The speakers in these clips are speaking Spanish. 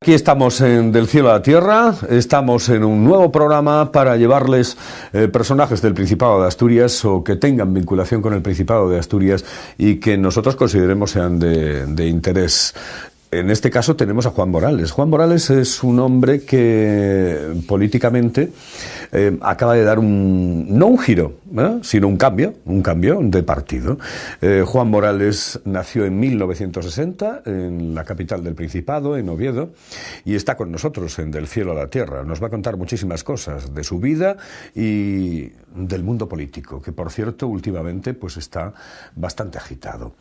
aquí estamos en Del Cielo a la Tierra, estamos en un nuevo programa para llevarles personajes del Principado de Asturias o que tengan vinculación con el Principado de Asturias y que nosotros consideremos sean de interés. En este caso tenemos a Juan Morales. Juan Morales es un hombre que políticamente acaba de dar no un giro, sino un cambio de partido. Juan Morales nació en 1960 en la capital del Principado, en Oviedo, y está con nosotros en Del Cielo a la Tierra. Nos va a contar muchísimas cosas de su vida y del mundo político, que por cierto últimamente pues está bastante agitado.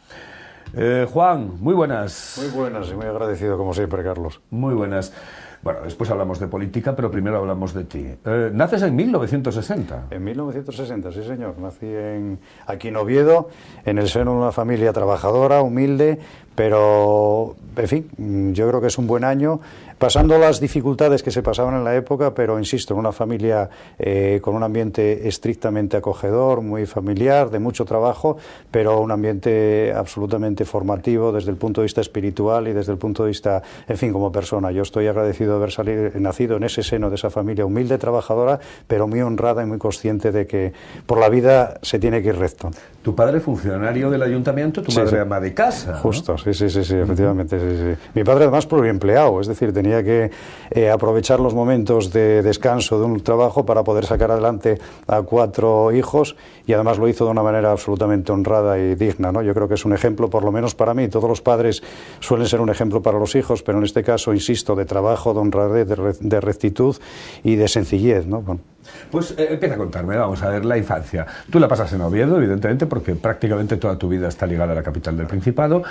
Juan, muy buenas. Muy buenas y muy agradecido como siempre, Carlos. Muy buenas. Bueno, después hablamos de política, pero primero hablamos de ti. ¿Naces en 1960? En 1960, sí señor. Nací aquí en Oviedo, en el seno de una familia trabajadora, humilde, pero, en fin, yo creo que es un buen año, pasando las dificultades que se pasaban en la época, pero, insisto, en una familia con un ambiente estrictamente acogedor, muy familiar, de mucho trabajo, pero un ambiente absolutamente formativo desde el punto de vista espiritual y desde el punto de vista, en fin, como persona. Yo estoy agradecido de haber nacido en ese seno de esa familia humilde, trabajadora, pero muy honrada y muy consciente de que por la vida se tiene que ir recto. Tu padre funcionario del ayuntamiento, tu madre ama de casa, ¿no? Justo, sí, efectivamente, sí. Mi padre además pluriempleado, es decir, tenía que aprovechar los momentos de descanso de un trabajo para poder sacar adelante a 4 hijos y además lo hizo de una manera absolutamente honrada y digna, ¿no? Yo creo que es un ejemplo, por lo menos para mí. Todos los padres suelen ser un ejemplo para los hijos, pero en este caso, insisto, de trabajo, de honradez, de rectitud y de sencillez, ¿no? Bueno. Pues empieza a contarme, vamos a ver, la infancia. Tú la pasas en Oviedo, evidentemente, porque prácticamente toda tu vida está ligada a la capital del Principado.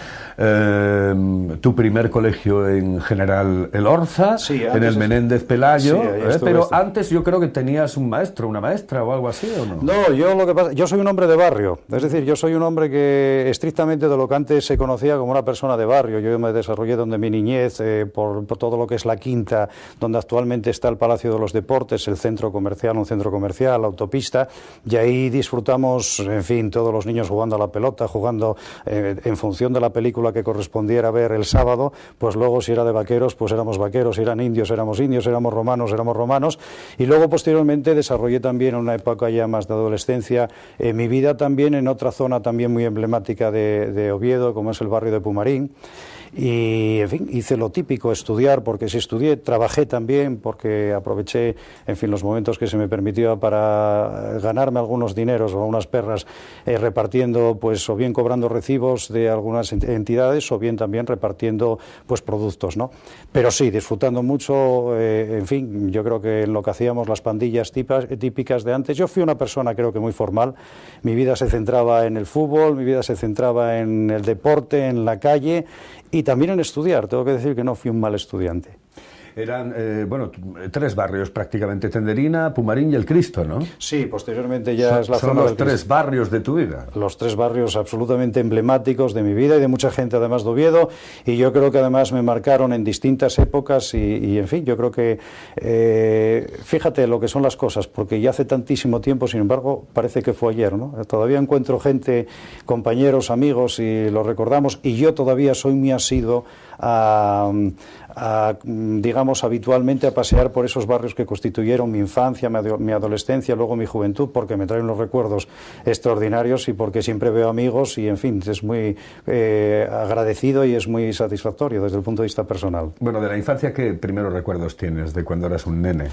Tu primer colegio en General El Orza, sí, en el Menéndez Pelayo, sí, pero antes yo creo que tenías un maestro, una maestra o algo así, ¿o no? No, yo soy un hombre de barrio, es decir, yo soy un hombre que estrictamente de lo que antes se conocía como una persona de barrio. Yo me desarrollé donde mi niñez, por todo lo que es la Quinta, donde actualmente está el Palacio de los Deportes, el centro comercial, un centro comercial, la autopista, y ahí disfrutamos, en fin, todos los niños jugando a la pelota, jugando en función de la película que correspondiera ver el sábado, pues luego si era de vaqueros, pues éramos vaqueros, si eran indios, éramos romanos, y luego posteriormente desarrollé también en una época ya más de adolescencia mi vida también en otra zona también muy emblemática de Oviedo, como es el barrio de Pumarín. Y, en fin, hice lo típico, estudiar, porque sí estudié, trabajé también, porque aproveché, en fin, los momentos que se me permitió para ganarme algunos dineros o unas perras repartiendo, pues, o bien cobrando recibos de algunas entidades, o bien también repartiendo, pues, productos, ¿no? Pero sí, disfrutando mucho, en fin, yo creo que en lo que hacíamos las pandillas típicas de antes. Yo fui una persona, creo que muy formal. Mi vida se centraba en el fútbol, mi vida se centraba en el deporte, en la calle, y también en estudiar. Tengo que decir que no fui un mal estudiante. Eran, 3 barrios prácticamente, Tenderina, Pumarín y el Cristo, ¿no? Sí, posteriormente ya es la zona del Cristo. Son los 3 barrios de tu vida. Los 3 barrios absolutamente emblemáticos de mi vida y de mucha gente además de Oviedo, y yo creo que además me marcaron en distintas épocas y en fin, yo creo que, fíjate lo que son las cosas, porque ya hace tantísimo tiempo, sin embargo, parece que fue ayer, ¿no? Todavía encuentro gente, compañeros, amigos, y lo recordamos, y yo todavía soy muy asiduo digamos, habitualmente a pasear por esos barrios que constituyeron mi infancia, mi adolescencia, luego mi juventud, porque me traen unos recuerdos extraordinarios y porque siempre veo amigos y, en fin, es muy agradecido y es muy satisfactorio desde el punto de vista personal. Bueno, de la infancia, ¿qué primeros recuerdos tienes de cuando eras un nene?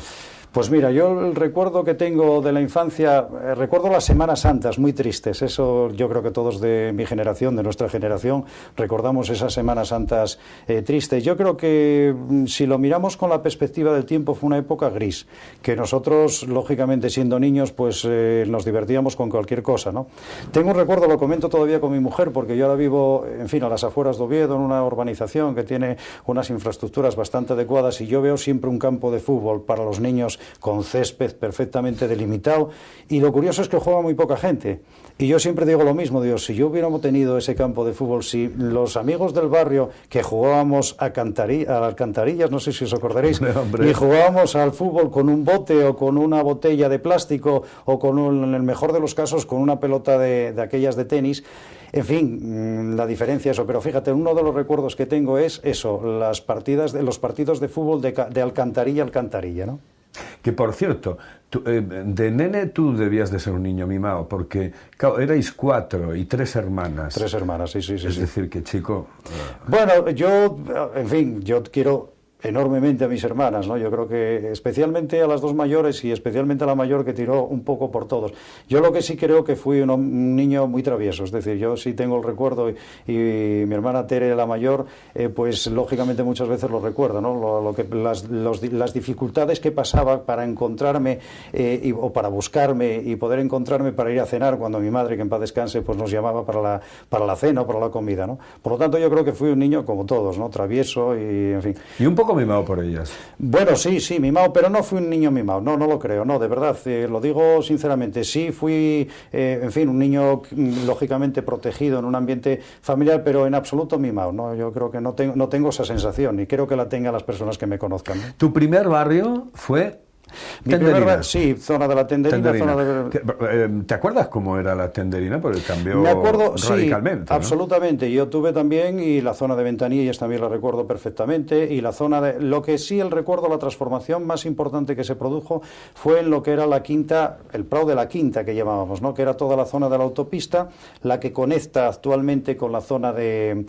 Pues mira, yo el recuerdo que tengo de la infancia, recuerdo las Semanas Santas, muy tristes. Eso yo creo que todos de mi generación, de nuestra generación, recordamos esas Semanas Santas tristes. Yo creo que si lo miramos con la perspectiva del tiempo fue una época gris, que nosotros, lógicamente siendo niños, pues nos divertíamos con cualquier cosa, ¿no? Tengo un recuerdo, lo comento todavía con mi mujer, porque yo ahora vivo, en fin, a las afueras de Oviedo, en una urbanización que tiene unas infraestructuras bastante adecuadas, y yo veo siempre un campo de fútbol para los niños con césped perfectamente delimitado, y lo curioso es que juega muy poca gente, y yo siempre digo lo mismo, digo, si yo hubiéramos tenido ese campo de fútbol, si los amigos del barrio que jugábamos a alcantarillas, no sé si os acordaréis, y jugábamos al fútbol con un bote o con una botella de plástico o con en el mejor de los casos con una pelota de aquellas de tenis, En fin, la diferencia eso, pero fíjate, uno de los recuerdos que tengo es eso, los partidos de fútbol de alcantarilla a alcantarilla, ¿no? Que por cierto, de nene tú debías de ser un niño mimado, porque claro, erais 4 y 3 hermanas. 3 hermanas, sí. Es decir, que chico... Bueno, yo, en fin, yo quiero enormemente a mis hermanas, ¿no? Yo creo que especialmente a las 2 mayores y especialmente a la mayor que tiró un poco por todos. Yo lo que sí creo que fui un niño muy travieso, es decir, yo sí tengo el recuerdo y mi hermana Tere, la mayor, pues lógicamente muchas veces lo recuerdo, ¿no? Las dificultades que pasaba para encontrarme o para buscarme y poder encontrarme para ir a cenar cuando mi madre, que en paz descanse, pues nos llamaba para la cena o para la comida, ¿no? Por lo tanto, yo creo que fui un niño como todos, ¿no? Travieso y, en fin. Y un poco mimado por ellas. Bueno, sí, mimado, pero no fui un niño mimado, no lo creo, no, de verdad, lo digo sinceramente, sí fui, en fin, un niño lógicamente protegido en un ambiente familiar, pero en absoluto mimado, ¿no? Yo creo que no tengo esa sensación y creo que la tengan las personas que me conozcan, ¿no? ¿Tu primer barrio fue...? Sí, zona de la Tenderina. ¿Te acuerdas cómo era la Tenderina? Porque cambió Me acuerdo, radicalmente. Sí, absolutamente. Yo tuve también, y la zona de Ventanillas también la recuerdo perfectamente, y la zona de... Lo que sí el recuerdo, la transformación más importante que se produjo fue en lo que era la quinta, el Prado de la Quinta que llamábamos, ¿no? Que era toda la zona de la autopista, la que conecta actualmente con la zona de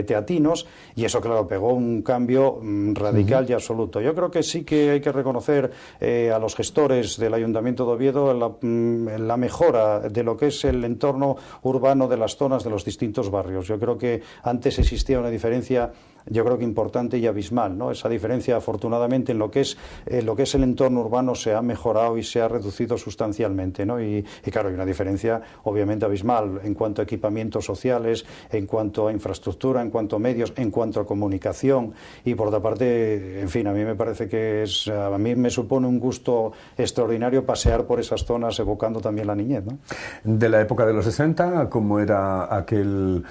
Teatinos, y eso, claro, pegó un cambio radical y absoluto. Yo creo que sí que hay que reconocer a los gestores del Ayuntamiento de Oviedo la mejora de lo que es el entorno urbano de las zonas de los distintos barrios. Yo creo que antes existía una diferencia, yo creo que importante y abismal, ¿no? Esa diferencia, afortunadamente, en lo que es el entorno urbano se ha mejorado y se ha reducido sustancialmente, ¿no? Y claro, hay una diferencia obviamente abismal en cuanto a equipamientos sociales, en cuanto a infraestructura, en cuanto a medios, en cuanto a comunicación, y por otra parte, en fin, a mí me parece que a mí me supone un gusto extraordinario pasear por esas zonas evocando también la niñez, ¿no? De la época de los 60, ¿cómo era aquel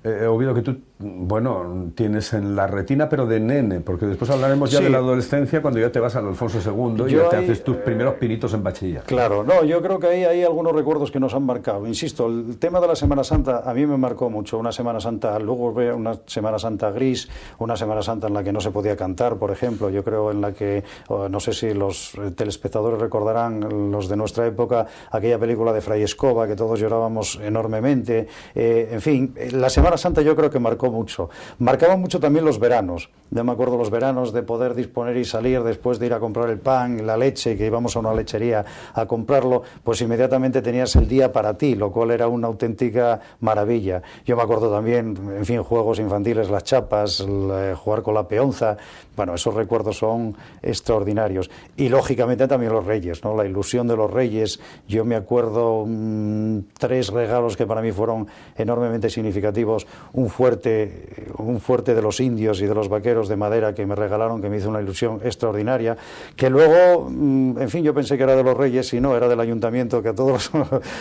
Oviedo que tú, bueno, tienes en la retina, pero de nene? Porque después hablaremos ya de la adolescencia, cuando ya te vas al Alfonso II y ya te haces tus primeros pinitos en bachiller. Claro, no, yo creo que ahí hay algunos recuerdos que nos han marcado. Insisto, el tema de la Semana Santa a mí me marcó mucho. Una Semana Santa lúgubre, una Semana Santa gris, una Semana Santa en la que no se podía cantar, por ejemplo. Yo creo en la que, no sé si los telespectadores recordarán, los de nuestra época, aquella película de Fray Escoba, que todos llorábamos enormemente. En fin, la Semana Santa yo creo que marcó mucho. Marcaban mucho también los veranos. Ya me acuerdo los veranos de poder disponer y salir después de ir a comprar el pan, la leche, que íbamos a una lechería a comprarlo, pues inmediatamente tenías el día para ti, lo cual era una auténtica maravilla. Yo me acuerdo también, en fin, juegos infantiles, las chapas, jugar con la peonza. Bueno, esos recuerdos son extraordinarios. Y lógicamente también los reyes, ¿no? La ilusión de los reyes. Yo me acuerdo 3 regalos que para mí fueron enormemente significativos. Un fuerte de los indios y de los vaqueros de madera que me regalaron, que me hizo una ilusión extraordinaria, que luego, en fin, yo pensé que era de los reyes y no, era del ayuntamiento, que a todos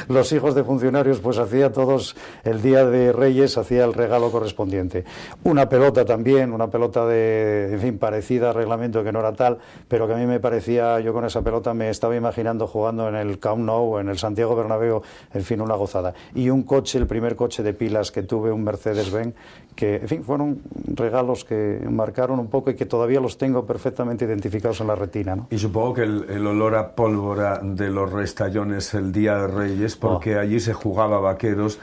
los hijos de funcionarios pues hacía todos el día de Reyes, hacía el regalo correspondiente. Una pelota también, una pelota de, en fin, parecida al reglamento, que no era tal, pero que a mí me parecía, yo con esa pelota me estaba imaginando jugando en el Camp Nou, en el Santiago Bernabéu, en fin, una gozada. Y un coche, el primer coche de pilas que tuve, un Mercedes-Benz, que, en fin, fueron regalos que marcaron un poco y que todavía los tengo perfectamente identificados en la retina, ¿no? Y supongo que el olor a pólvora de los restallones el día de Reyes, porque allí se jugaba vaqueros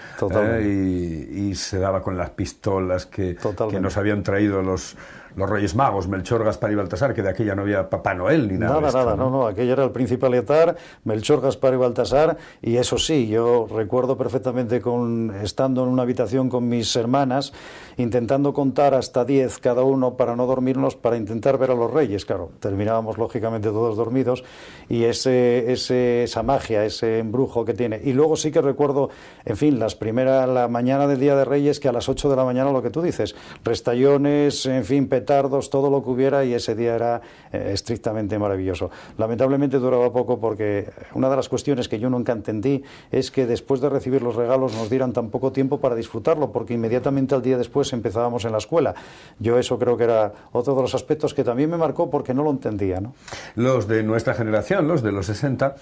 y se daba con las pistolas que nos habían traído los Reyes Magos, Melchor, Gaspar y Baltasar, que de aquella no había Papá Noel ni nada. Nada, no, aquello era el príncipe Aleatar, Melchor, Gaspar y Baltasar, y eso sí, yo recuerdo perfectamente estando en una habitación con mis hermanas, intentando contar hasta 10 cada uno para no dormirnos, para intentar ver a los Reyes. Claro, terminábamos lógicamente todos dormidos, y esa magia, ese embrujo que tiene. Y luego sí que recuerdo, en fin, la mañana del Día de Reyes, que a las 8 de la mañana, lo que tú dices, restallones, en fin, petardos, todo lo que hubiera, y ese día era estrictamente maravilloso. Lamentablemente duraba poco porque una de las cuestiones que yo nunca entendí es que después de recibir los regalos nos dieran tan poco tiempo para disfrutarlo, porque inmediatamente al día después empezábamos en la escuela. Yo eso creo que era otro de los aspectos que también me marcó porque no lo entendía, ¿no? Los de nuestra generación, los de los 60,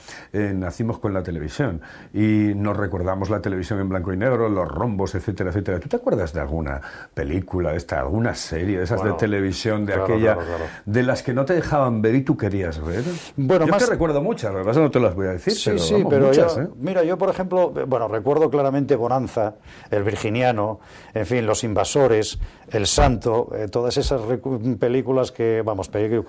nacimos con la televisión y nos recordamos la televisión en blanco y negro, los rombos, etcétera, etcétera. ¿Tú te acuerdas de alguna película, alguna serie de esas de televisión, de aquella, de las que no te dejaban ver y tú querías ver? Bueno, yo te recuerdo muchas, lo que pasa no te las voy a decir, sí, pero muchas, mira, yo por ejemplo, recuerdo claramente Bonanza, El Virginiano, en fin, Los Invasores, El Santo, todas esas películas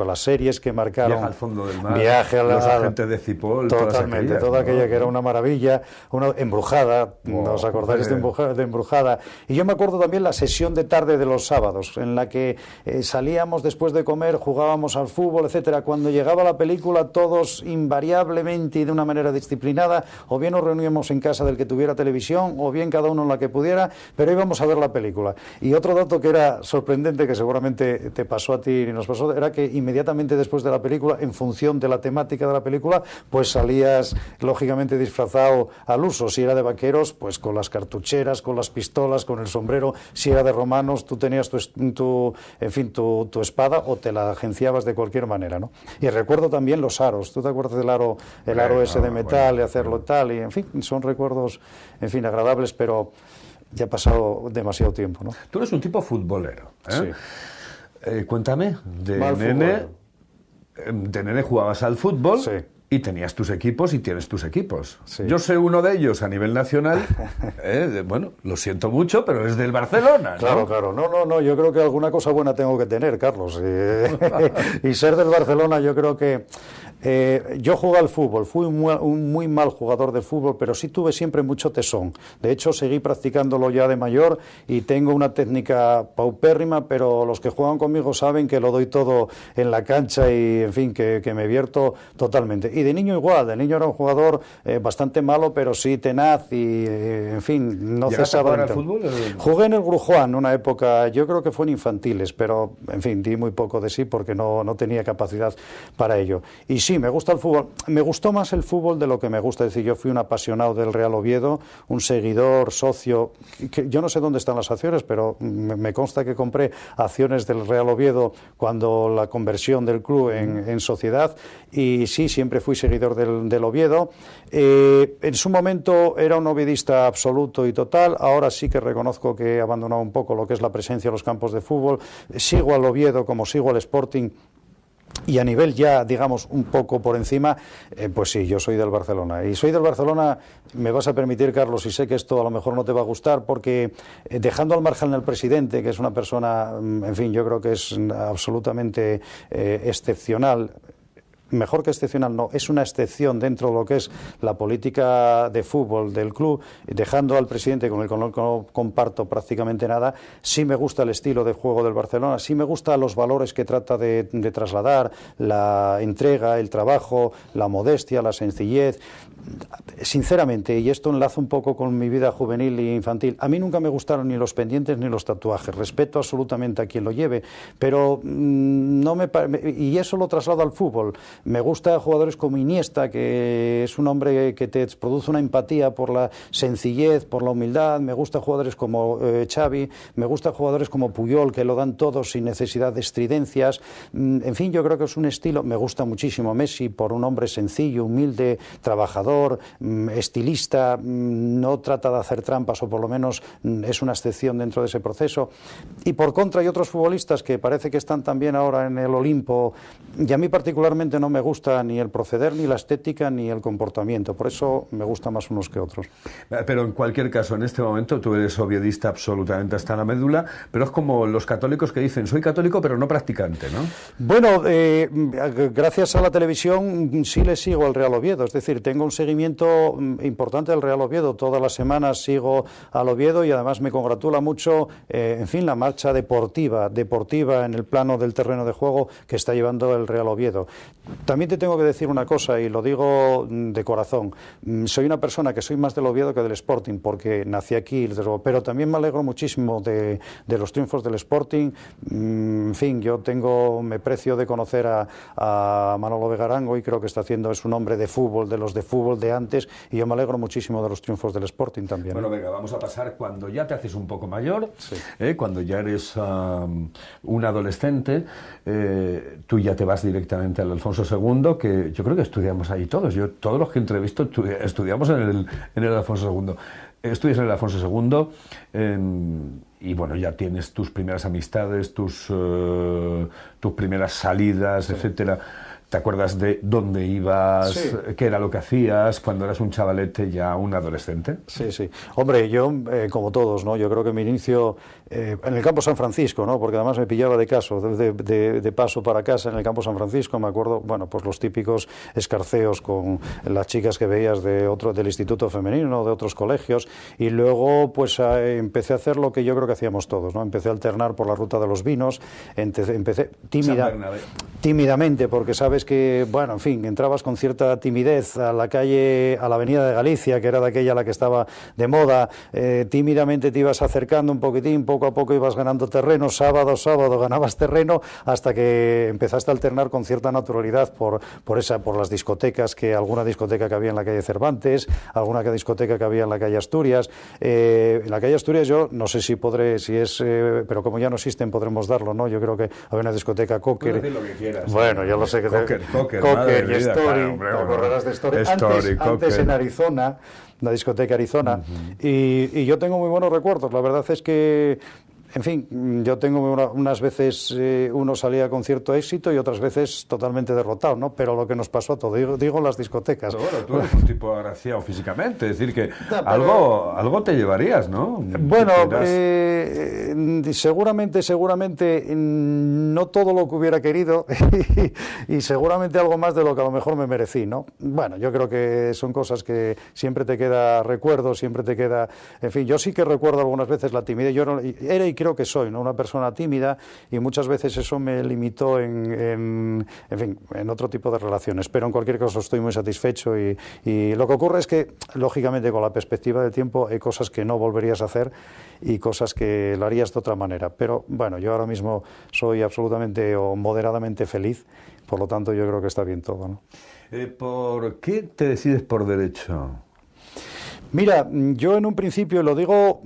las series que marcaron. Viaje al fondo del mar, Los Agentes de Cipoll, totalmente, toda aquella que era una maravilla, una Embrujada, ¿os acordáis de Embrujada? Y yo me acuerdo también la sesión de tarde de los sábados, en la que salíamos después de comer, jugábamos al fútbol, etcétera. Cuando llegaba la película, todos invariablemente y de una manera disciplinada, o bien nos reuníamos en casa del que tuviera televisión, o bien cada uno en la que pudiera, pero íbamos a ver la película. Y otro dato que era sorprendente, que seguramente te pasó a ti y nos pasó, era que inmediatamente después de la película, en función de la temática de la película, pues salías lógicamente disfrazado al uso. Si era de vaqueros, pues con las cartucheras, con las pistolas, con el sombrero. Si era de romanos, tú tenías tu espada, o te la agenciabas de cualquier manera, ¿no? Y recuerdo también los aros. ¿Tú te acuerdas del aro, ese de metal, y hacerlo tal? Y en fin, son recuerdos, en fin, agradables, pero ya ha pasado demasiado tiempo, ¿no? Tú eres un tipo futbolero, ¿eh? Sí. Cuéntame, de nene jugabas al fútbol. Sí. Y tenías tus equipos y tienes tus equipos. Sí. Yo sé uno de ellos a nivel nacional. Lo siento mucho, pero es del Barcelona, ¿no? Claro. No, yo creo que alguna cosa buena tengo que tener, Carlos. Y ser del Barcelona, yo creo que... yo jugué al fútbol, fui un muy mal jugador de fútbol, pero sí tuve siempre mucho tesón. De hecho, seguí practicándolo ya de mayor y tengo una técnica paupérrima, pero los que juegan conmigo saben que lo doy todo en la cancha y, en fin, que me vierto totalmente. Y de niño igual, de niño era un jugador bastante malo, pero sí tenaz y, en fin, no cesaba. ¿Llegaste a jugar al fútbol? Jugué en el Grujuan una época, yo creo que fue en infantiles, pero, en fin, di muy poco de sí porque no tenía capacidad para ello. Y sí, me gusta el fútbol. Me gustó más el fútbol de lo que me gusta. Es decir, yo fui un apasionado del Real Oviedo, un seguidor, socio. Yo no sé dónde están las acciones, pero me consta que compré acciones del Real Oviedo cuando la conversión del club en sociedad. Y sí, siempre fui seguidor del Oviedo. En su momento era un oviedista absoluto y total. Ahora sí que reconozco que he abandonado un poco lo que es la presencia en los campos de fútbol. Sigo al Oviedo como sigo al Sporting. Y a nivel ya, digamos, un poco por encima, pues sí, yo soy del Barcelona. Y soy del Barcelona, me vas a permitir, Carlos, y sé que esto a lo mejor no te va a gustar, porque dejando al margen al presidente, que es una persona, en fin, yo creo que es absolutamente excepcional. Mejor que excepcional no, es una excepción dentro de lo que es la política de fútbol del club, dejando al presidente con el que no comparto prácticamente nada. Sí me gusta el estilo de juego del Barcelona, sí me gustan los valores que trata de trasladar, la entrega, el trabajo, la modestia, la sencillez. Sinceramente, y esto enlaza un poco con mi vida juvenil e infantil, a mí nunca me gustaron ni los pendientes ni los tatuajes. Respeto absolutamente a quien lo lleve, pero y eso lo traslado al fútbol. Me gusta jugadores como Iniesta, que es un hombre que te produce una empatía por la sencillez, por la humildad. Me gusta jugadores como Xavi, me gusta jugadores como Puyol, que lo dan todo sin necesidad de estridencias. En fin, yo creo que es un estilo. Me gusta muchísimo Messi, por un hombre sencillo, humilde, trabajador, estilista, no trata de hacer trampas, o por lo menos es una excepción dentro de ese proceso. Y por contra hay otros futbolistas que parece que están también ahora en el Olimpo, y a mí particularmente no me gusta ni el proceder, ni la estética, ni el comportamiento. Por eso me gusta más unos que otros. Pero en cualquier caso, en este momento tú eres oviedista absolutamente hasta la médula, pero es como los católicos que dicen, soy católico pero no practicante, ¿no? Bueno, gracias a la televisión sí le sigo al Real Oviedo, es decir, tengo un seguimiento importante del Real Oviedo. Todas las semanas sigo al Oviedo y además me congratula mucho, en fin, la marcha deportiva en el plano del terreno de juego que está llevando el Real Oviedo. También te tengo que decir una cosa, y lo digo de corazón. Soy una persona que soy más del Oviedo que del Sporting, porque nací aquí, pero también me alegro muchísimo de los triunfos del Sporting. En fin, me precio de conocer a Manolo Vegarango, y creo que es un hombre de fútbol, de los de fútbol de antes, y yo me alegro muchísimo de los triunfos del Sporting también. Bueno, venga, vamos a pasar cuando ya te haces un poco mayor, sí. Cuando ya eres un adolescente, tú ya te vas directamente al Alfonso II, que yo creo que estudiamos ahí todos. Todos los que entrevisto estudiamos en el Alfonso II. Estudias en el Alfonso II y bueno, ya tienes tus primeras amistades, tus primeras salidas, sí, etcétera. ¿Te acuerdas de dónde ibas, sí, qué era lo que hacías cuando eras un chavalete, ya un adolescente? Sí, sí. Hombre, yo, como todos, ¿no? Yo creo que mi inicio en el campo San Francisco, ¿no? Porque además me pillaba de paso para casa en el campo San Francisco. Me acuerdo, bueno, pues los típicos escarceos con las chicas que veías del Instituto Femenino, de otros colegios, y luego pues empecé a hacer lo que yo creo que hacíamos todos, ¿no? Empecé a alternar por la ruta de los vinos, empecé tímidamente, porque sabes que, bueno, en fin, entrabas con cierta timidez a la avenida de Galicia, que era de aquella la que estaba de moda, tímidamente te ibas acercando un poquitín, poco a poco ibas ganando terreno, sábado a sábado ganabas terreno, hasta que empezaste a alternar con cierta naturalidad por las discotecas, alguna discoteca que había en la calle Cervantes, alguna discoteca que había en la calle Asturias. En la calle Asturias yo no sé pero como ya no existen podremos darlo, ¿no? Yo creo que había una discoteca Cocker. Puedes decir lo que quieras. Bueno, yo lo sé que Cocker y Story, te acordarás de Story. Antes en Arizona, la discoteca Arizona, y yo tengo muy buenos recuerdos. La verdad es que, en fin, yo tengo unas veces uno salía con cierto éxito y otras veces totalmente derrotado, ¿no? Pero lo que nos pasó a todos, digo las discotecas. Pero bueno, tú eres un tipo agraciado físicamente, es decir que algo te llevarías, ¿no? Bueno, seguramente no todo lo que hubiera querido y seguramente algo más de lo que a lo mejor me merecí, ¿no? Bueno, yo creo que son cosas que siempre te queda recuerdo, siempre te queda... En fin, yo sí que recuerdo algunas veces la timidez. Yo era y creo que soy, ¿no? Una persona tímida, y muchas veces eso me limitó en otro tipo de relaciones, pero en cualquier caso estoy muy satisfecho y lo que ocurre es que, lógicamente, con la perspectiva del tiempo hay cosas que no volverías a hacer y cosas que lo harías de otra manera, pero bueno, yo ahora mismo soy absolutamente o moderadamente feliz, por lo tanto yo creo que está bien todo, ¿no? ¿Por qué te decides por Derecho? Mira, yo en un principio, lo digo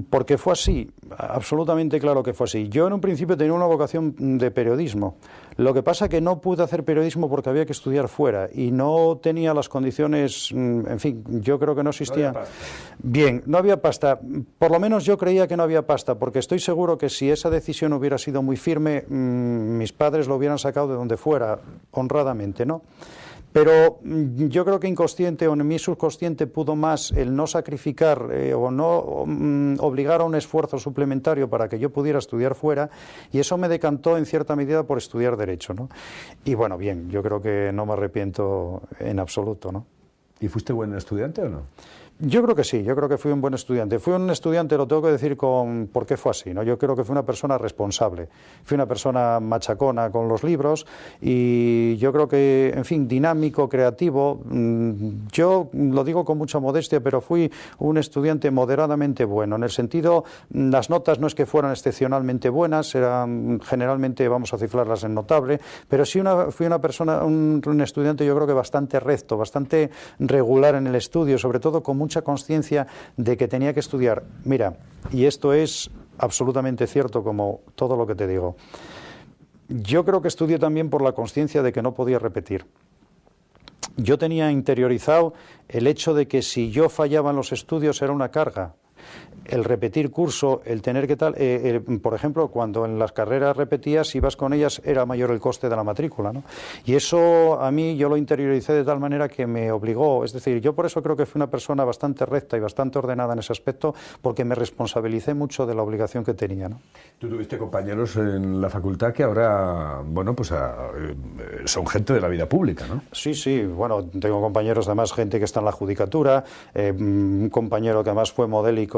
porque fue así, absolutamente claro que fue así. Yo en un principio tenía una vocación de periodismo. Lo que pasa que no pude hacer periodismo porque había que estudiar fuera y no tenía las condiciones, en fin, yo creo que no existía. No había pasta. Bien, no había pasta. Por lo menos yo creía que no había pasta, porque estoy seguro que si esa decisión hubiera sido muy firme, mis padres lo hubieran sacado de donde fuera, honradamente, ¿no? Pero yo creo que inconsciente o en mi subconsciente pudo más el no sacrificar o no obligar a un esfuerzo suplementario para que yo pudiera estudiar fuera, y eso me decantó en cierta medida por estudiar Derecho, ¿no? Y bueno, bien, yo creo que no me arrepiento en absoluto, ¿no? ¿Y fuiste buen estudiante o no? Yo creo que sí, yo creo que fui un buen estudiante. Fui un estudiante, lo tengo que decir por qué fue así, ¿no? Yo creo que fui una persona responsable, fui una persona machacona con los libros y yo creo que, en fin, dinámico, creativo. Yo lo digo con mucha modestia, pero fui un estudiante moderadamente bueno, en el sentido, las notas no es que fueran excepcionalmente buenas, eran generalmente, vamos a cifrarlas en notable, pero sí fui una persona, un estudiante yo creo que bastante recto, bastante regular en el estudio, sobre todo con mucha conciencia de que tenía que estudiar. Mira, y esto es absolutamente cierto como todo lo que te digo. Yo creo que estudié también por la conciencia de que no podía repetir. Yo tenía interiorizado el hecho de que si yo fallaba en los estudios era una carga. El repetir curso, el tener que tal, por ejemplo, cuando en las carreras repetías, ibas con ellas, era mayor el coste de la matrícula, ¿no? Y eso a mí yo lo interioricé de tal manera que me obligó, es decir, yo por eso creo que fui una persona bastante recta y bastante ordenada en ese aspecto, porque me responsabilicé mucho de la obligación que tenía, ¿no? Tú tuviste compañeros en la facultad que ahora, bueno, pues son gente de la vida pública, ¿no? Sí, sí, bueno, tengo compañeros, además, gente que está en la judicatura, un compañero que además fue modélico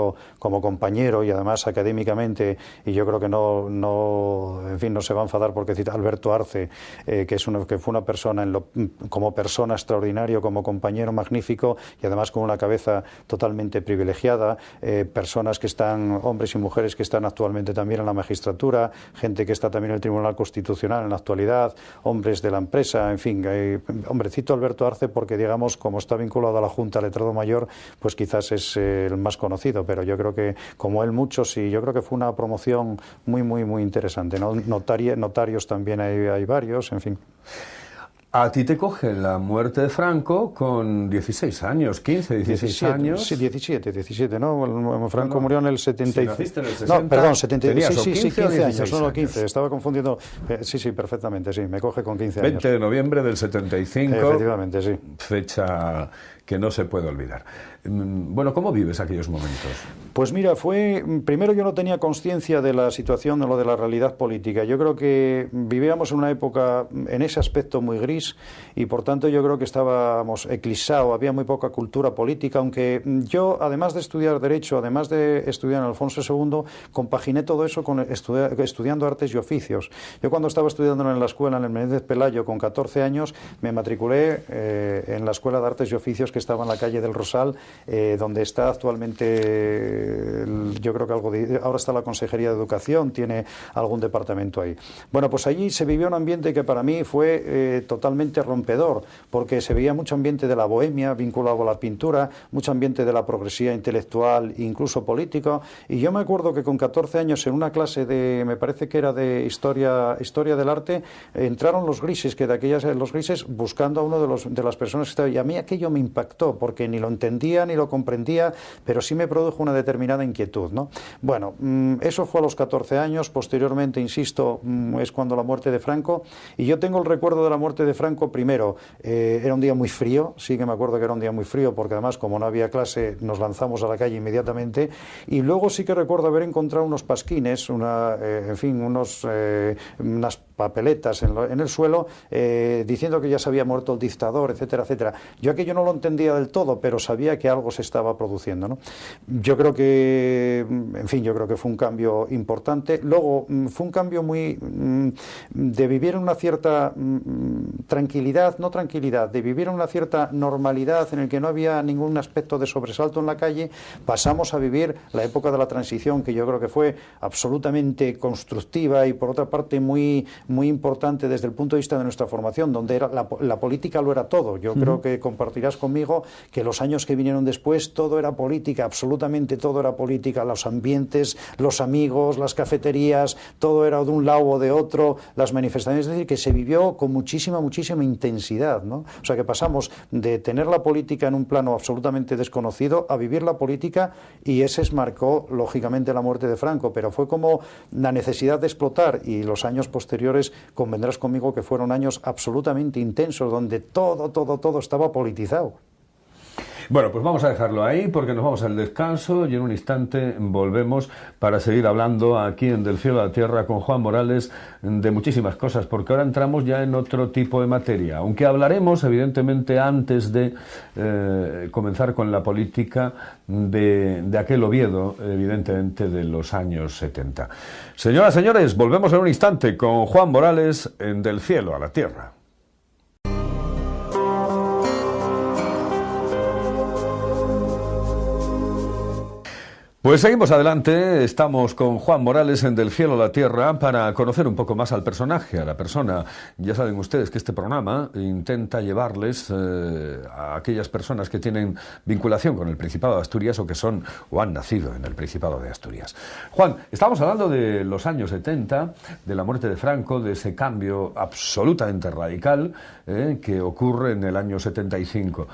como compañero y además académicamente, y yo creo que en fin, no se va a enfadar porque cita Alberto Arce, que fue una persona como persona extraordinario, como compañero magnífico y además con una cabeza totalmente privilegiada, personas que están, hombres y mujeres que están actualmente también en la magistratura, gente que está también en el Tribunal Constitucional en la actualidad, hombres de la empresa, en fin, hombrecito Alberto Arce porque, digamos, como está vinculado a la Junta Letrado Mayor, pues quizás es el más conocido, pero yo creo que, como él, muchos, y yo creo que fue una promoción muy, muy, muy interesante, ¿no? Notarios también hay varios, en fin. A ti te coge la muerte de Franco con 16 años, 15, 16 años. Sí, 17, ¿no? Franco murió en el 70. Si naciste en el 60, no, perdón, 70. Sí, 15 años, solo 15. Estaba confundiendo. Sí, perfectamente, sí, me coge con 15 años. 20 de noviembre del 75. Efectivamente, sí. Fecha que no se puede olvidar. Bueno, ¿cómo vives aquellos momentos? Pues mira, primero yo no tenía conciencia de la situación, de lo de la realidad política. Yo creo que vivíamos en una época, en ese aspecto, muy gris, y por tanto yo creo que estábamos eclipsados, había muy poca cultura política, aunque yo, además de estudiar Derecho, además de estudiar en Alfonso II, compaginé todo eso con estudiando artes y oficios. Yo cuando estaba estudiando en la escuela, en el Menéndez Pelayo, con 14 años, me matriculé en la Escuela de Artes y Oficios que estaba en la calle del Rosal, donde está actualmente, yo creo que ahora está la Consejería de Educación, tiene algún departamento ahí. Bueno, pues allí se vivió un ambiente que para mí fue totalmente rompedor, porque se veía mucho ambiente de la bohemia vinculado a la pintura, mucho ambiente de la progresía intelectual, incluso político, y yo me acuerdo que con 14 años en una clase me parece que era de historia del arte, entraron los grises, los grises buscando a uno de las personas que estaba, y a mí aquello me impactó, porque ni lo entendía ni lo comprendía, pero sí me produjo una determinada inquietud, ¿no? Bueno, eso fue a los 14 años, posteriormente, insisto, es cuando la muerte de Franco, y yo tengo el recuerdo de la muerte de Franco. Primero, era un día muy frío, sí que me acuerdo que era un día muy frío, porque además, como no había clase, nos lanzamos a la calle inmediatamente, y luego sí que recuerdo haber encontrado unos pasquines, en fin, unas papeletas en el suelo, diciendo que ya se había muerto el dictador, etcétera, etcétera. Yo aquello no lo entendía del todo, pero sabía que algo se estaba produciendo, ¿no? Yo creo que, en fin, yo creo que fue un cambio importante. Luego, fue un cambio de vivir en una cierta tranquilidad, de vivir en una cierta normalidad en el que no había ningún aspecto de sobresalto en la calle. Pasamos a vivir la época de la transición, que yo creo que fue absolutamente constructiva y, por otra parte, muy, muy importante desde el punto de vista de nuestra formación, donde la política lo era todo. Yo creo que compartirás conmigo que los años que vinieron después todo era política, absolutamente todo era política, los ambientes, los amigos, las cafeterías, todo era de un lado o de otro, las manifestaciones, es decir, que se vivió con muchísima intensidad, ¿no? O sea, que pasamos de tener la política en un plano absolutamente desconocido a vivir la política, y ese marcó lógicamente la muerte de Franco, pero fue como la necesidad de explotar, y los años posteriores convendrás conmigo que fueron años absolutamente intensos, donde todo estaba politizado. Bueno, pues vamos a dejarlo ahí porque nos vamos al descanso y en un instante volvemos para seguir hablando aquí en Del Cielo a la Tierra con Juan Morales de muchísimas cosas, porque ahora entramos ya en otro tipo de materia, aunque hablaremos evidentemente antes de comenzar con la política de aquel Oviedo, evidentemente de los años 70. Señoras, señores, volvemos en un instante con Juan Morales en Del Cielo a la Tierra. Pues seguimos adelante, estamos con Juan Morales en Del Cielo a la Tierra para conocer un poco más al personaje, a la persona. Ya saben ustedes que este programa intenta llevarles a aquellas personas que tienen vinculación con el Principado de Asturias o que son o han nacido en el Principado de Asturias. Juan, estamos hablando de los años 70, de la muerte de Franco, de ese cambio absolutamente radical que ocurre en el año 75.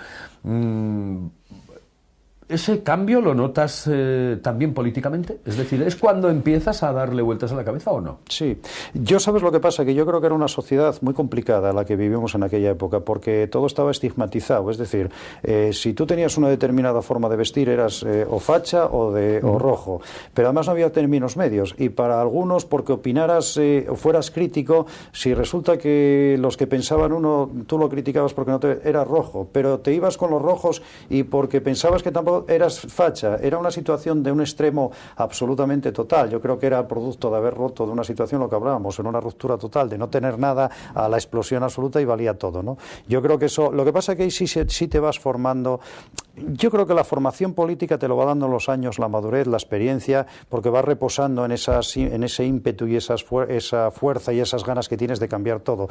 ¿Ese cambio lo notas también políticamente? Es decir, ¿es cuando empiezas a darle vueltas a la cabeza o no? Sí. Yo, ¿sabes lo que pasa? Que yo creo que era una sociedad muy complicada la que vivimos en aquella época, porque todo estaba estigmatizado. Es decir, si tú tenías una determinada forma de vestir, eras o facha o rojo. Pero además no había términos medios. Y para algunos, porque opinaras o fueras crítico, si resulta que los que pensaban uno, tú lo criticabas porque no era rojo, pero te ibas con los rojos y porque pensabas que tampoco solo eras facha, era una situación de un extremo absolutamente total. Yo creo que era producto de haber roto de una situación, lo que hablábamos, en una ruptura total, de no tener nada, a la explosión absoluta y valía todo, ¿no? Yo creo que eso, lo que pasa es que ahí sí te vas formando. Yo creo que la formación política te lo va dando en los años, la madurez, la experiencia, porque vas reposando en ese ímpetu y esa fuerza y esas ganas que tienes de cambiar todo.